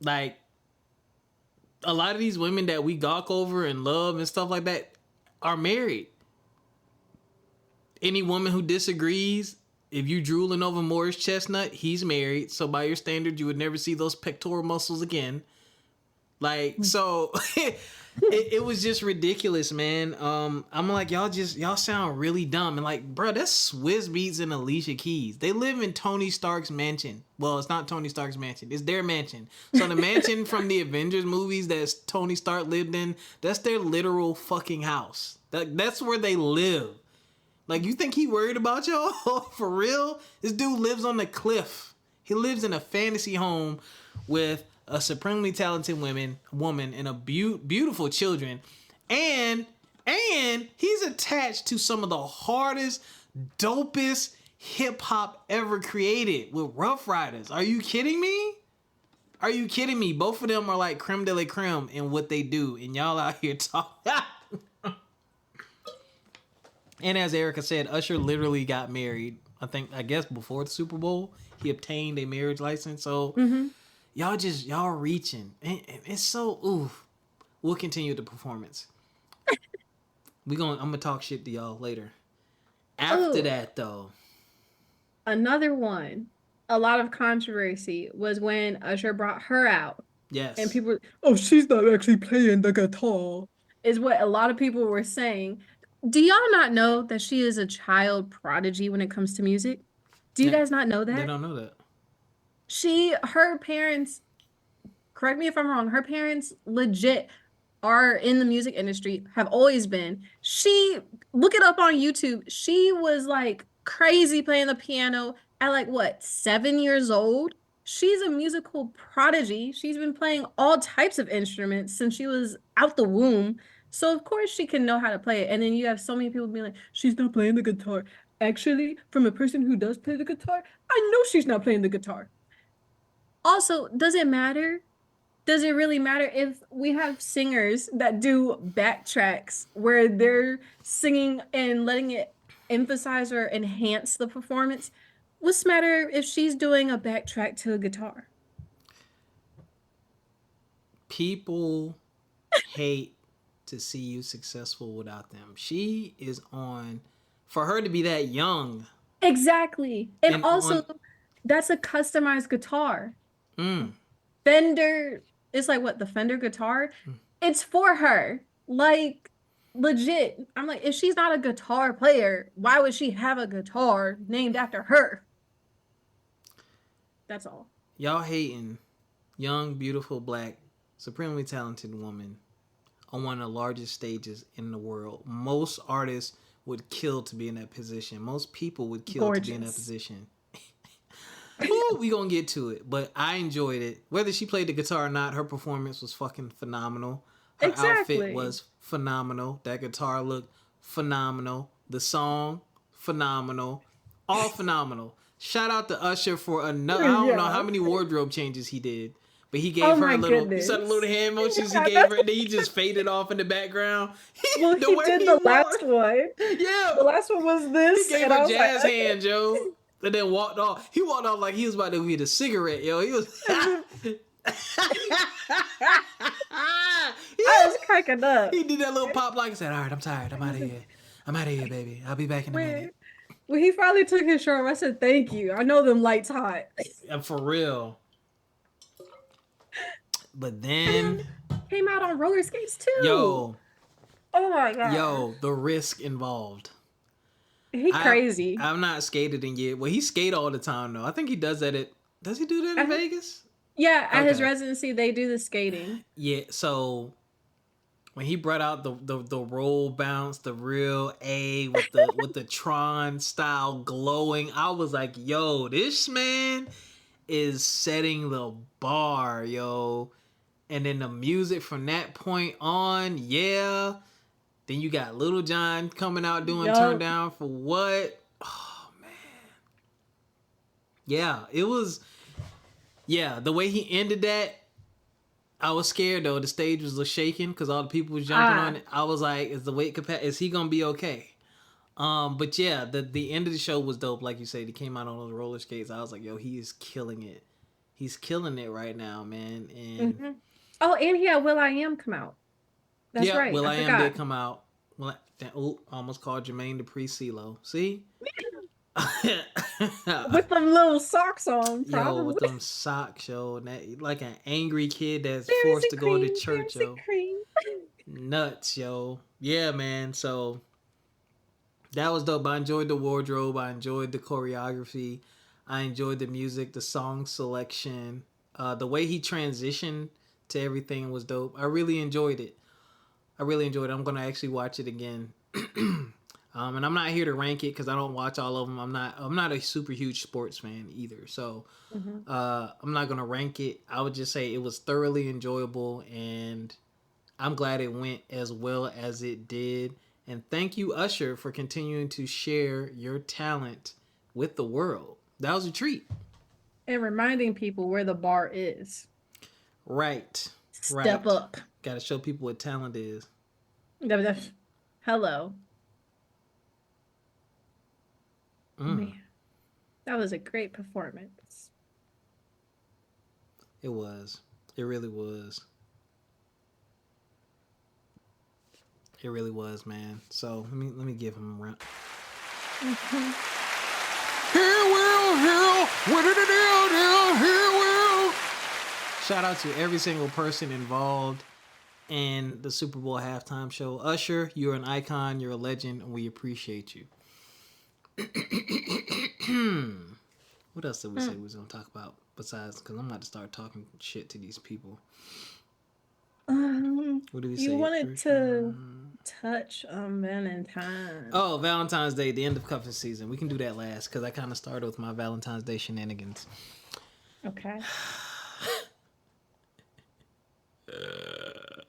Like, a lot of these women that we gawk over and love and stuff like that are married. Any woman who disagrees, if you drooling over Morris Chestnut, he's married. So by your standards, you would never see those pectoral muscles again. Like, so it was just ridiculous, man. I'm like, y'all sound really dumb. And like, bro, that's Swiss Beats and Alicia Keys. They live in Tony Stark's mansion. Well, it's not Tony Stark's mansion. It's their mansion. So the mansion from the Avengers movies that Tony Stark lived in, that's their literal fucking house. That's where they live. Like, you think he worried about y'all? For real? This dude lives on the cliff. He lives in a fantasy home with a supremely talented woman and a beautiful children. And he's attached to some of the hardest dopest hip hop ever created with Rough Riders. Are you kidding me? Are you kidding me? Both of them are like creme de la creme in what they do, and y'all out here talking. And as Ericca said, Usher literally got married. I guess before the Super Bowl, he obtained a marriage license. So y'all reaching. And it's so oof. We'll continue the performance. I'm gonna talk shit to y'all later. After Ooh. that though. Another one, a lot of controversy was when Usher brought her out. Yes. And people were, oh, she's not actually playing the guitar, is what a lot of people were saying. Do y'all not know that she is a child prodigy when it comes to music? Do you guys not know They that? don't know that. Her parents, correct me if I'm wrong, her parents legit are in the music industry, have always been. Look it up on YouTube. She was like crazy playing the piano at like what, 7 years old? She's a musical prodigy. She's been playing all types of instruments since she was out the womb. So of course she can know how to play it. And then you have so many people being like, she's not playing the guitar. Actually, from a person who does play the guitar, I know she's not playing the guitar. Also, does it matter? Does it really matter if we have singers that do backtracks where they're singing and letting it emphasize or enhance the performance? What's the matter if she's doing a backtrack to a guitar? People hate to see you successful without them. She is on, for her to be that young. Exactly. And also, that's a customized guitar. Fender, it's like what, the Fender guitar? It's for her. Like, legit. I'm like, if she's not a guitar player, why would she have a guitar named after her? That's all. Y'all hating young, beautiful, black, supremely talented woman on one of the largest stages in the world. Most artists would kill to be in that position. Most people would kill to be in that position. Ooh, we gonna get to it, but I enjoyed it. Whether she played the guitar or not, her performance was fucking phenomenal. Her outfit was phenomenal. That guitar looked phenomenal. The song, phenomenal. All phenomenal. Shout out to Usher for another. I don't know how many wardrobe changes he did, but he gave her a little. You saw the little hand motions he gave her, and then he just faded off in the background. Well, he did the last one. Yeah, the last one was this. He gave her jazz hands, yo. And then walked off. He walked off like he was about to eat a cigarette, yo. He was. I was cracking up. He did that little pop like, he said, "All right, I'm tired. I'm out of here. I'm out of here, baby. I'll be back in a minute." When he finally took his shirt off, I said, "Thank you. I know them lights hot." For real. But then came out on roller skates too. Yo. Oh my god. Yo, the risk involved. He crazy. I'm not skated in yet. Well, he skate all the time though. I think he does that does he do that in Vegas? Yeah, at his residency they do the skating. Yeah, so when he brought out the roll bounce, the real A with the Tron style glowing, I was like, yo, this man is setting the bar, yo. And then the music from that point on, yeah. Then you got Little John coming out doing Turn Down for What? Oh, man. Yeah, it was... Yeah, the way he ended that, I was scared, though. The stage was shaking because all the people was jumping on it. I was like, is he going to be okay? But yeah, the end of the show was dope. Like you said, he came out on those roller skates. I was like, yo, he is killing it. He's killing it right now, man. And Oh, and he had Will.i.am come out. That's right. Will.i.am did come out. I almost called Jermaine Dupri CeeLo. See? With them little socks on, probably. Yo, with them socks, yo. And that, like an angry kid that's forced to go to church, yo. Nuts, yo. Yeah, man. So that was dope. I enjoyed the wardrobe. I enjoyed the choreography. I enjoyed the music, the song selection. The way he transitioned to everything was dope. I really enjoyed it. I'm going to actually watch it again. And I'm not here to rank it because I don't watch all of them. I'm not a super huge sports fan either. So I'm not going to rank it. I would just say it was thoroughly enjoyable, and I'm glad it went as well as it did. And thank you, Usher, for continuing to share your talent with the world. That was a treat. And reminding people where the bar is. Right. Step up. Got to show people what talent is. Hello. Man, that was a great performance. It was. It really was. It really was, man. So let me give him a round. Shout out to every single person involved in the Super Bowl halftime show. Usher, you're an icon, you're a legend, and we appreciate you. What else did we say we was gonna talk about besides? Because I'm about to start talking shit to these people. What did we say? You wanted to touch on Valentine. Oh, Valentine's Day, the end of cuffing season. We can do that last because I kind of started with my Valentine's Day shenanigans. Okay.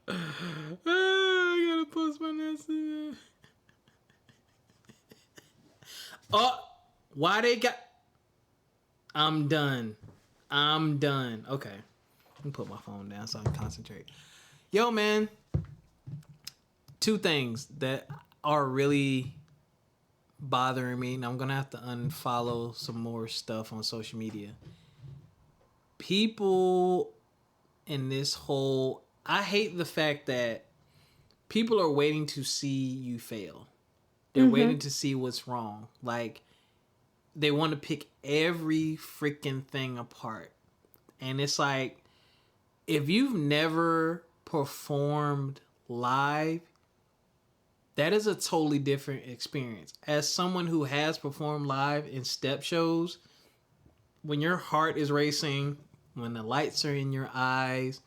I gotta post my message. Oh, why they got? I'm done. Okay. Let me put my phone down so I can concentrate. Yo, man. Two things that are really bothering me, and I'm gonna have to unfollow some more stuff on social media. People in this whole... I hate the fact that people are waiting to see you fail. They're waiting to see what's wrong. Like, they want to pick every freaking thing apart. And it's like, if you've never performed live, that is a totally different experience. As someone who has performed live in step shows, when your heart is racing, when the lights are in your eyes,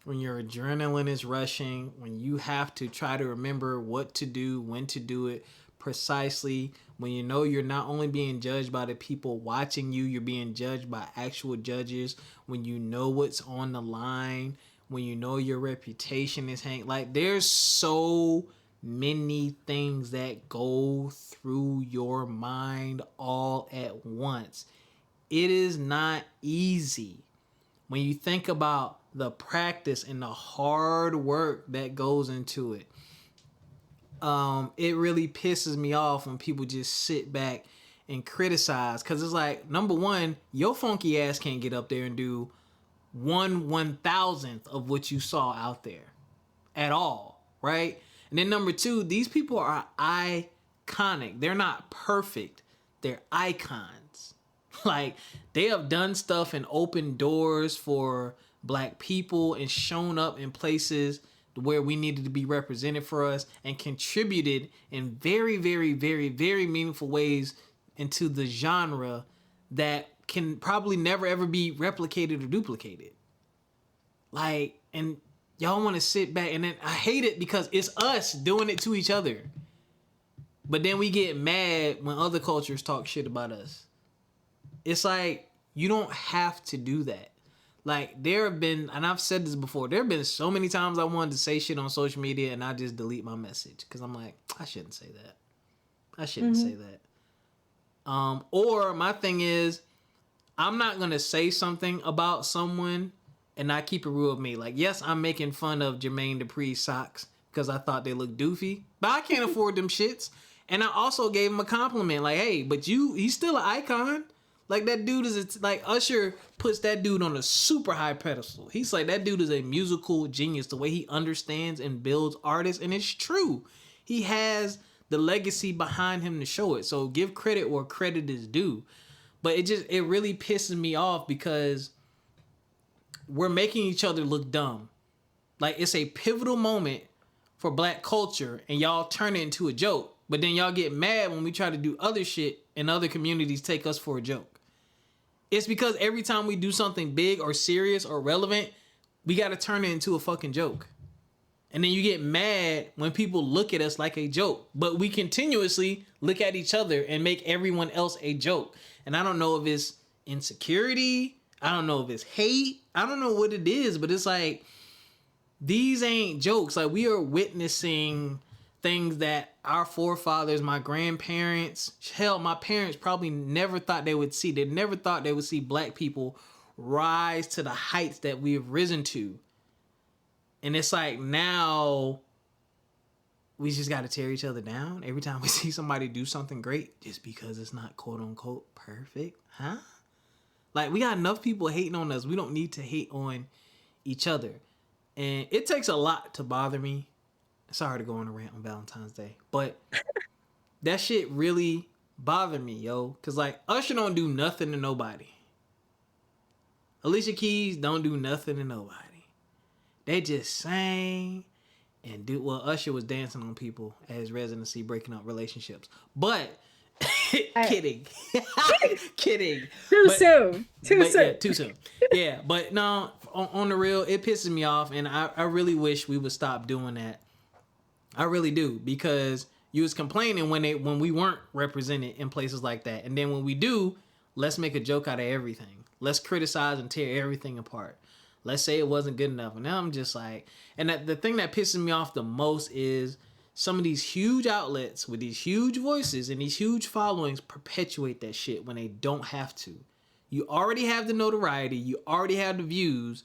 when your adrenaline is rushing, when you have to try to remember what to do, when to do it precisely, when you know you're not only being judged by the people watching you, you're being judged by actual judges, when you know what's on the line, when you know your reputation is hanging. Like, there's so many things that go through your mind all at once. It is not easy. When you think about the practice and the hard work that goes into it, it really pisses me off when people just sit back and criticize. Because it's like, number one, your funky ass can't get up there and do 1/1000th of what you saw out there at all, right? And then number two, these people are iconic. They're not perfect. They're icons. Like, they have done stuff and opened doors for Black people and shown up in places where we needed to be represented for us and contributed in very, very, very, very meaningful ways into the genre that can probably never ever be replicated or duplicated. Like, and y'all want to sit back, and then I hate it because it's us doing it to each other. But then we get mad when other cultures talk shit about us. It's like, you don't have to do that. Like, there have been, and I've said this before, there have been so many times I wanted to say shit on social media and I just delete my message because I'm like, I shouldn't say that. I shouldn't say that. Or my thing is, I'm not going to say something about someone and not keep it real with me. Like, yes, I'm making fun of Jermaine Dupri's socks because I thought they looked doofy, but I can't afford them shits. And I also gave him a compliment. Like, hey, but he's still an icon. Like, that dude is, like, Usher puts that dude on a super high pedestal. He's like, that dude is a musical genius, the way he understands and builds artists. And it's true. He has the legacy behind him to show it. So give credit where credit is due. But it really pisses me off because we're making each other look dumb. Like, it's a pivotal moment for Black culture and y'all turn it into a joke. But then y'all get mad when we try to do other shit and other communities take us for a joke. It's because every time we do something big or serious or relevant, we got to turn it into a fucking joke. And then you get mad when people look at us like a joke. But we continuously look at each other and make everyone else a joke. And I don't know if it's insecurity. I don't know if it's hate. I don't know what it is. But it's like, these ain't jokes. Like, we are witnessing things that our forefathers, my grandparents, hell, my parents probably never thought they would see. They never thought they would see black people rise to the heights that we have risen to. And it's like now we just got to tear each other down every time we see somebody do something great just because it's not quote unquote perfect. Huh? Like, we got enough people hating on us. We don't need to hate on each other. And it takes a lot to bother me. Sorry to go on a rant on Valentine's Day, but that shit really bothered me, yo. Cause like Usher don't do nothing to nobody. Alicia Keys don't do nothing to nobody. They just sang and do. Well, Usher was dancing on people at his residency, breaking up relationships. But kidding, kidding. Too soon. Too soon. Yeah, but no, on the real, it pisses me off, and I really wish we would stop doing that. I really do, because you was complaining when we weren't represented in places like that, and then when we do, let's make a joke out of everything. Let's criticize and tear everything apart. Let's say it wasn't good enough, and now I'm just like, and the thing that pisses me off the most is some of these huge outlets with these huge voices and these huge followings perpetuate that shit when they don't have to. You already have the notoriety, you already have the views.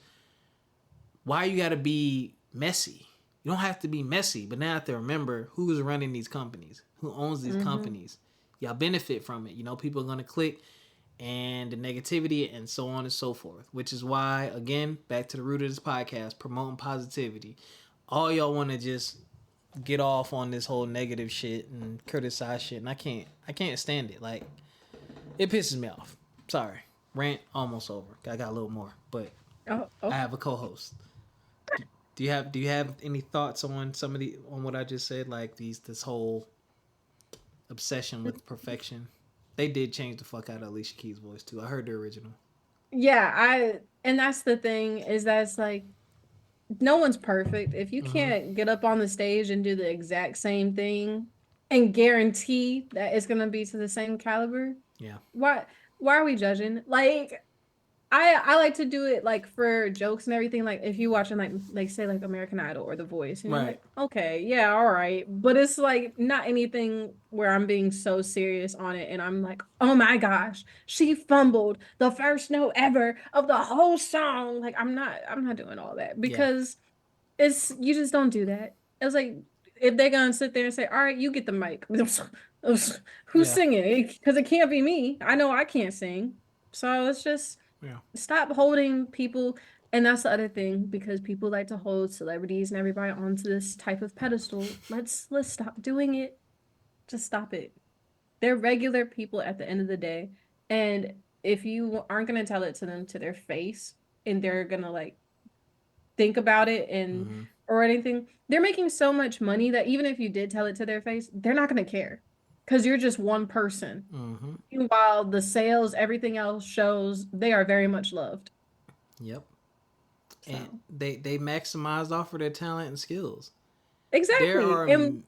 Why you gotta be messy? You don't have to be messy, but now I have to remember who's running these companies, who owns these companies. Y'all benefit from it. You know, people are going to click, and the negativity and so on and so forth, which is why, again, back to the root of this podcast, promoting positivity. All y'all want to just get off on this whole negative shit and criticize shit, and I can't stand it. Like, it pisses me off. Sorry. Rant almost over. I got a little more, but I have a co-host. Do you have any thoughts on on what I just said? Like this whole obsession with perfection. They did change the fuck out of Alicia Keys' voice too. I heard the original. Yeah, and that's the thing, is that it's like no one's perfect. If you can't get up on the stage and do the exact same thing and guarantee that it's gonna be to the same caliber, yeah. Why are we judging? Like, I like to do it like for jokes and everything. Like if you watching like say like American Idol or The Voice, and you're like, okay, yeah, all right, but it's like not anything where I'm being so serious on it, and I'm like, oh my gosh, she fumbled the first note ever of the whole song. Like I'm not doing all that, because it's, you just don't do that. It's like, if they're gonna sit there and say, all right, you get the mic, who's singing? Because it can't be me. I know I can't sing, so it's just. Yeah. Stop holding people, and that's the other thing, because people like to hold celebrities and everybody onto this type of pedestal. Let's stop doing it. Just stop it. They're regular people at the end of the day, and if you aren't gonna tell it to them to their face, and they're gonna like think about it and or anything, they're making so much money that even if you did tell it to their face, they're not gonna care. Because you're just one person. While the sales, everything else shows they are very much loved. Yep. So. And they maximized off of their talent and skills. Exactly. And,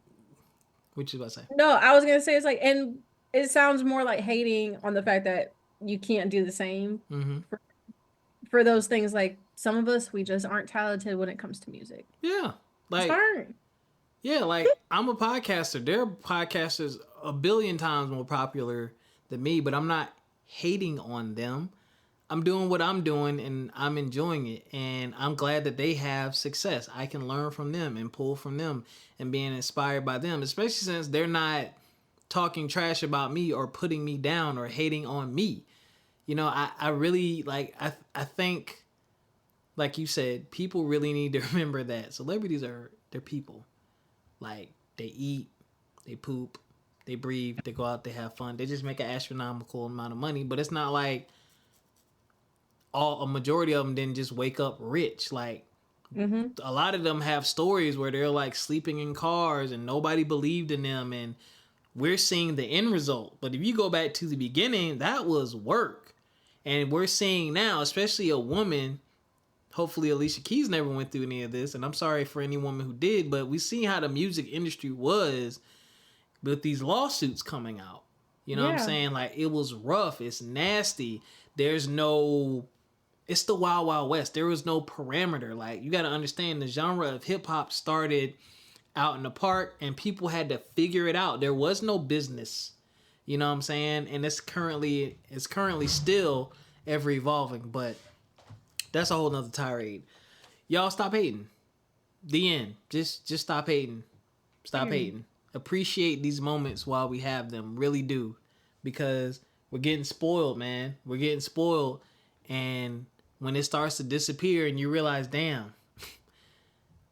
what you about to say? No, I was going to say, it's like, and it sounds more like hating on the fact that you can't do the same for those things. Like, some of us, we just aren't talented when it comes to music. Yeah. Like, it's hard. Yeah, like, I'm a podcaster. There are podcasters a billion times more popular than me, but I'm not hating on them. I'm doing what I'm doing, and I'm enjoying it, and I'm glad that they have success. I can learn from them and pull from them and being inspired by them, especially since they're not talking trash about me or putting me down or hating on me. You know, I really, like, I think, like you said, people really need to remember that celebrities they're people. Like, they eat, they poop, they breathe, they go out, they have fun. They just make an astronomical amount of money. But it's not like a majority of them didn't just wake up rich. Like, a lot of them have stories where they're like sleeping in cars and nobody believed in them. And we're seeing the end result. But if you go back to the beginning, that was work. And we're seeing now, especially a woman. Hopefully Alicia Keys never went through any of this, and I'm sorry for any woman who did, but we see how the music industry was with these lawsuits coming out. You know what I'm saying? Like, it was rough. It's nasty. It's the Wild Wild West. There was no parameter. Like, you got to understand, the genre of hip-hop started out in the park, and people had to figure it out. There was no business. You know what I'm saying? And it's currently still ever evolving, but that's a whole nother tirade. Y'all stop hating. The end. Just stop hating. Stop hating. Appreciate these moments while we have them. Really do. Because we're getting spoiled, man. We're getting spoiled. And when it starts to disappear and you realize, damn,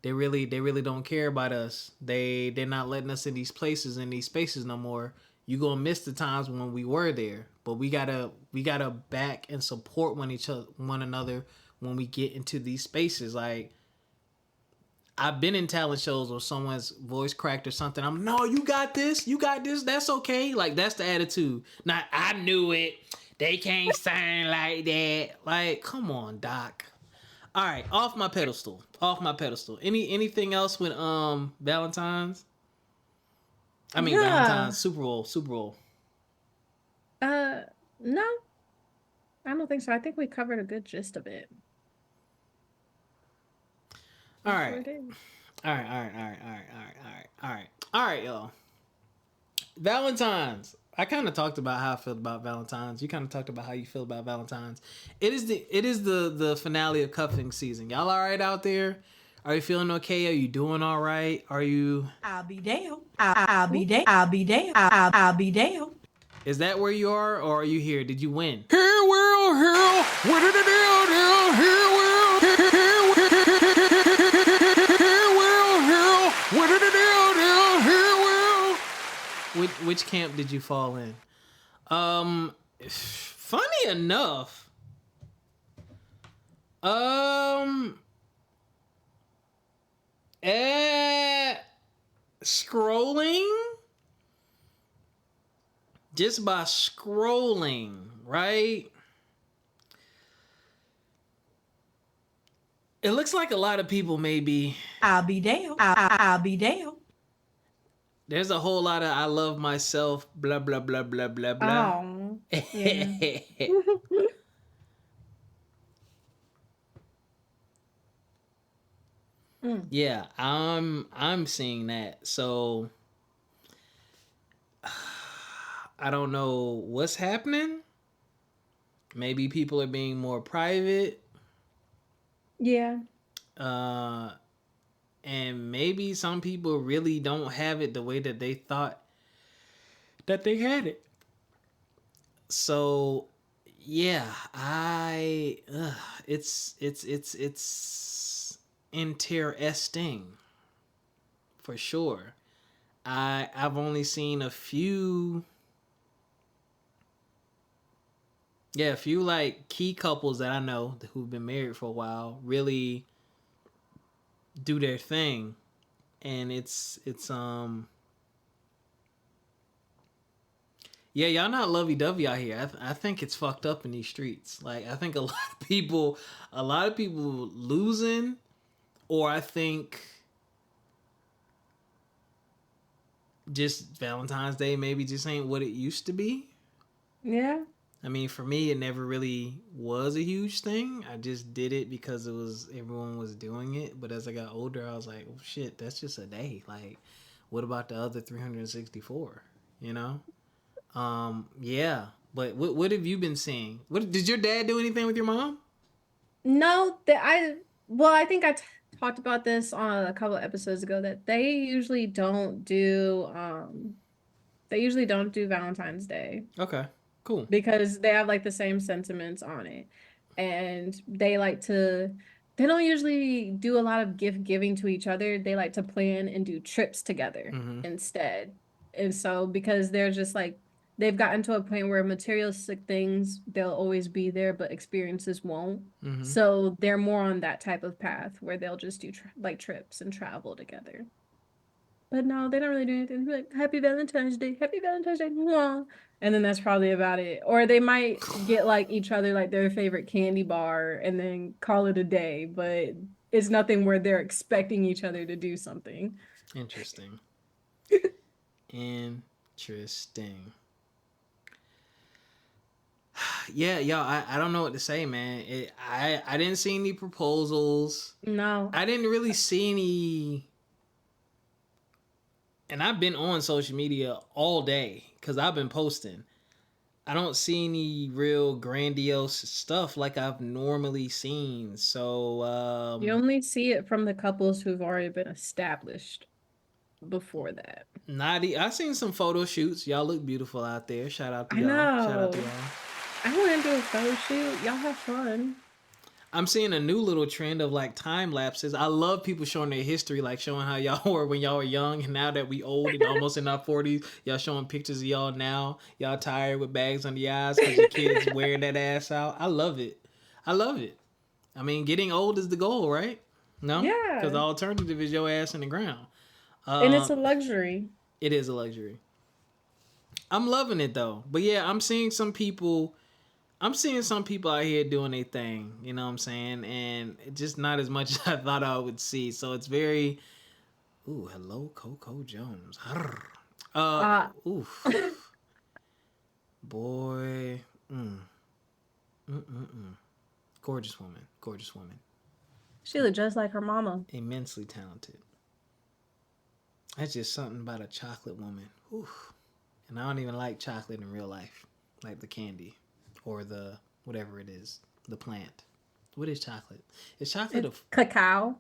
they really don't care about us. They're not letting us in these places, in these spaces no more. You gonna miss the times when we were there. But we gotta back and support one another when we get into these spaces. Like, I've been in talent shows where someone's voice cracked or something. No, you got this, that's okay. Like, that's the attitude. Not, I knew it, they can't sing like that. Like, come on, Doc. All right, off my pedestal. Anything else with Valentine's? Valentine's, Super Bowl. No, I don't think so. I think we covered a good gist of it. All right, y'all. Valentine's. I kind of talked about how I feel about Valentine's. You kind of talked about how you feel about Valentine's. It is the finale of cuffing season. Y'all all right out there? Are you feeling okay? Are you doing all right? Are you? I'll be damned. I'll be damned. I'll be damned. I'll be damned. Is that where you are, or are you here? Did you win? Here, what did it do? Here, what did it do? Which camp did you fall in? Funny enough, scrolling, just by scrolling, right? It looks like a lot of people maybe. I'll be damned. I'll be damned. There's a whole lot of I love myself, blah, blah, blah, blah, blah, blah. Oh, yeah. Yeah, I'm seeing that. So I don't know what's happening. Maybe people are being more private. Yeah. And maybe some people really don't have it the way that they thought that they had it. So yeah, it's interesting for sure. I've only seen a few like key couples that I know who've been married for a while really do their thing, and it's yeah, y'all not lovey-dovey out here. I think it's fucked up in these streets. Like, I think a lot of people losing, or I think just Valentine's Day maybe just ain't what it used to be. Yeah. I mean, for me, it never really was a huge thing. I just did it because everyone was doing it. But as I got older, I was like, oh, shit, that's just a day. Like, what about the other 364? You know? Yeah. But what have you been seeing? Did your dad do anything with your mom? No, I think I talked about this on a couple of episodes ago that they usually don't do Valentine's Day. Okay. Cool. Because they have like the same sentiments on it. And they don't usually do a lot of gift giving to each other. They like to plan and do trips together instead. And so because they're just like, they've gotten to a point where materialistic things, they'll always be there, but experiences won't. So they're more on that type of path where they'll just do like trips and travel together. But no, they don't really do anything. They're like, Happy Valentine's Day, mwah. And then that's probably about it. Or they might get like each other like their favorite candy bar and then call it a day. But it's nothing where they're expecting each other to do something. Interesting. Interesting. Yeah, y'all, I don't know what to say, man. I didn't see any proposals. No. I didn't really see any and I've been on social media all day because I've been posting. I don't see any real grandiose stuff like I've normally seen. So, You only see it from the couples who've already been established before that. I seen some photo shoots. Y'all look beautiful out there. Shout out to I y'all. Shout out to know. y'all. I want to do a photo shoot. Y'all have fun. I'm seeing a new little trend of like time lapses. I love people showing their history, like showing how y'all were when y'all were young, and now that we old and almost in our 40s, y'all showing pictures of y'all now. Y'all tired with bags under your eyes because your kids wearing that ass out. I love it. I love it. I mean, getting old is the goal, right? No, because the Yeah. alternative is your ass in the ground. And it's Uh, a luxury. it is a luxury. I'm loving it though, but yeah, I'm seeing some people out here doing their thing, you know what I'm saying? And just not as much as I thought I would see. So it's very, ooh, hello, Coco Jones. Uh, Oof. Boy. Mm. Gorgeous woman. Gorgeous woman. she looked just like her mama. Immensely talented. That's just something about a chocolate woman. Oof. And I don't even like chocolate in real life. Like the candy. Or the whatever it is, the plant. What is chocolate? Is chocolate It's cacao.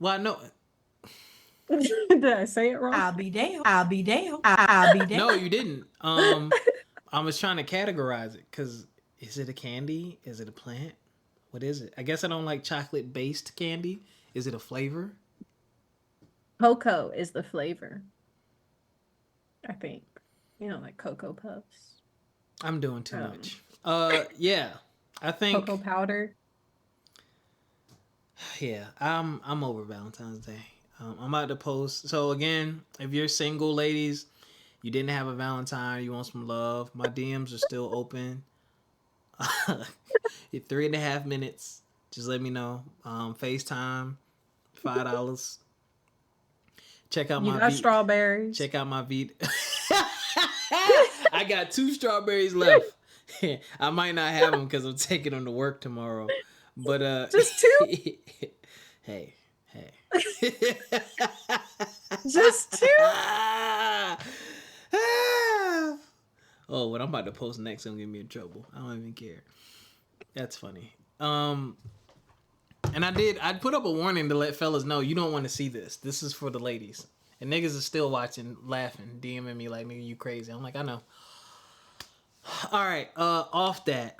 Well, I know. Did I say it wrong? I'll be damned. I'll be damned. I'll be damned. No, you didn't. I was trying to categorize it because is it a candy? Is it a plant? What is it? I guess I don't like chocolate based candy. Is it a flavor? Cocoa is the flavor. I think. Like Cocoa Puffs. I'm doing too much. Yeah, I think. Cocoa powder. Yeah, I'm over Valentine's Day. I'm about to post. So again, if you're single, ladies, you didn't have a Valentine, you want some love, my DMs are still open. In 3.5 minutes, just let me know. FaceTime, $5. Check out You my got strawberries. Check out my I got 2 strawberries left. I might not have them because I'm taking them to work tomorrow. But Just 2? hey. Just 2? Oh, what I'm about to post next gonna get me in trouble. I don't even care. That's funny. And I'd put up a warning to let fellas know you don't want to see this. This is for the ladies. And niggas are still watching, laughing, DMing me like, nigga, you crazy. I'm like, I know. All right, off that.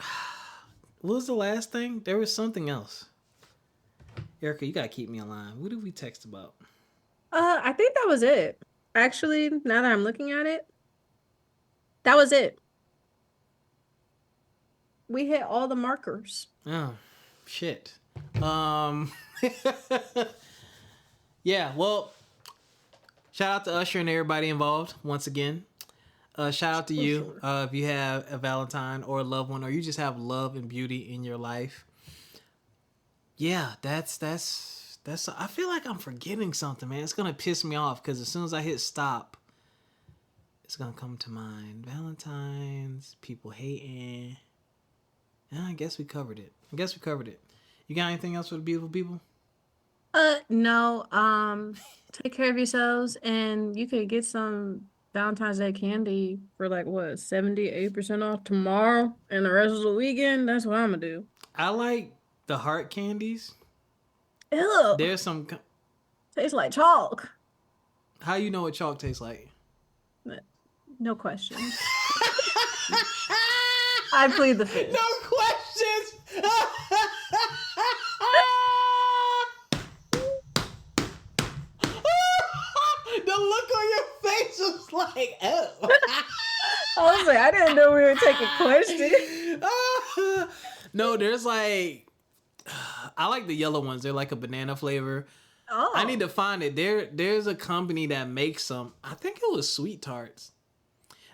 What was the last thing? There was something else. Ericca, you gotta keep me in line. What did we text about? I think that was it. Actually, now that I'm looking at it, that was it. We hit all the markers. Oh, shit. Yeah, well, shout out to Usher and everybody involved once again. Shout out to you if you have a Valentine or a loved one, or you just have love and beauty in your life. Yeah, that's. I feel like I'm forgetting something, man. It's gonna piss me off because as soon as I hit stop, it's gonna come to mind. Valentine's, people hating. Yeah, I guess we covered it. You got anything else for the beautiful people? No. Take care of yourselves, and you could get some Valentine's Day candy for like what, 78% off tomorrow and the rest of the weekend. That's what I'm gonna do. I like the heart candies. Ew. There's some. Tastes like chalk. How you know what chalk tastes like? No questions. I plead the fifth. No questions. The look on your face was like, oh. I was like, I didn't know we were taking questions. No, there's like, I like the yellow ones. They're like a banana flavor. Oh. I need to find it. There's a company that makes some. I think it was Sweet Tarts.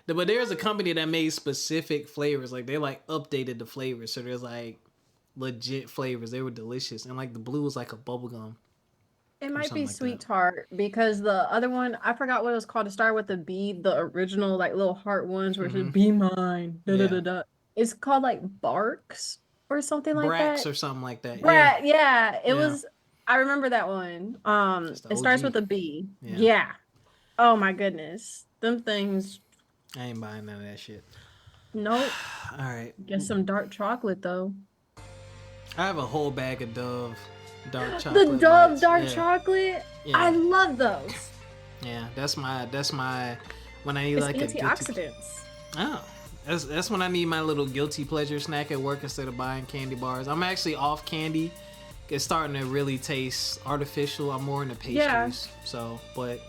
But there's a company that made specific flavors. Like they like updated the flavors. So there's like legit flavors. They were delicious. And like the blue was like a bubble gum. It might be like Sweet that. Tart because the other one, I forgot what it was called. It started with the B, the original like little heart ones where it said "Be mine." Da, da, da, da. It's called like Barks or something like Brax that. or something like that. Brat, yeah. It Yeah. was. I remember that one. the It starts OG. with a B. Yeah. Yeah. Oh my goodness. Them things. I ain't buying none of that shit. Nope. All right. Get some dark chocolate though. I have a whole bag of Dove dark The chocolate. Dove bites. dark Yeah. chocolate. Yeah. I love those. Yeah, that's my when I need It's like a guilty. antioxidants. Oh, that's when I need my little guilty pleasure snack at work instead of buying candy bars. I'm actually off candy. It's starting to really taste artificial. I'm more into pastries. Yeah. So, but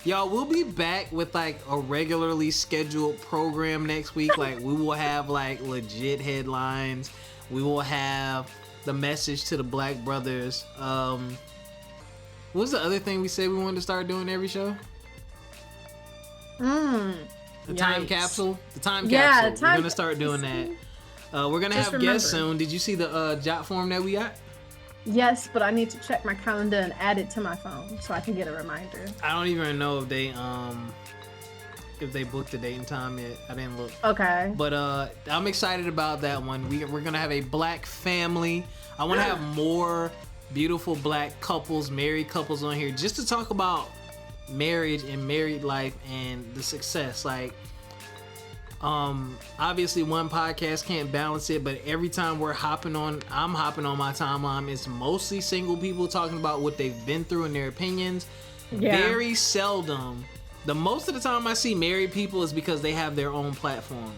y'all, we'll be back with like a regularly scheduled program next week. Like we will have like legit headlines. We will have the message to the Black brothers. What was the other thing we said we wanted to start doing every show? The time Yikes. capsule. The time Yeah, capsule. We're gonna start doing that. We're gonna Just have guests remember. soon. Did you see the jot form that we got? Yes, but I need to check my calendar and add it to my phone so I can get a reminder. I don't even know if they booked the date and time yet. I didn't look. Okay. But I'm excited about that one. We're gonna have a Black family. I want to have more beautiful Black couples, married couples on here, just to talk about marriage and married life and the success. Like, obviously one podcast can't balance it, but every time I'm hopping on my timeline, it's mostly single people talking about what they've been through and their opinions. Yeah. Very seldom. The most of the time I see married people is because they have their own platform.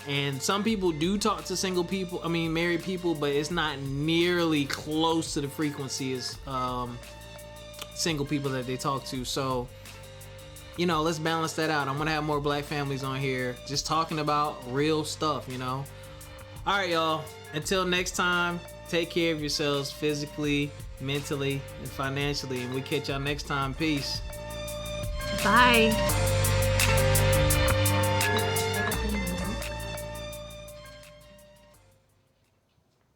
And some people do talk to married people, but it's not nearly close to the frequency as single people that they talk to. So, you know, let's balance that out. I'm gonna have more Black families on here just talking about real stuff, you know. All right, y'all. Until next time, take care of yourselves physically, mentally, and financially. And we catch y'all next time. Peace. Bye.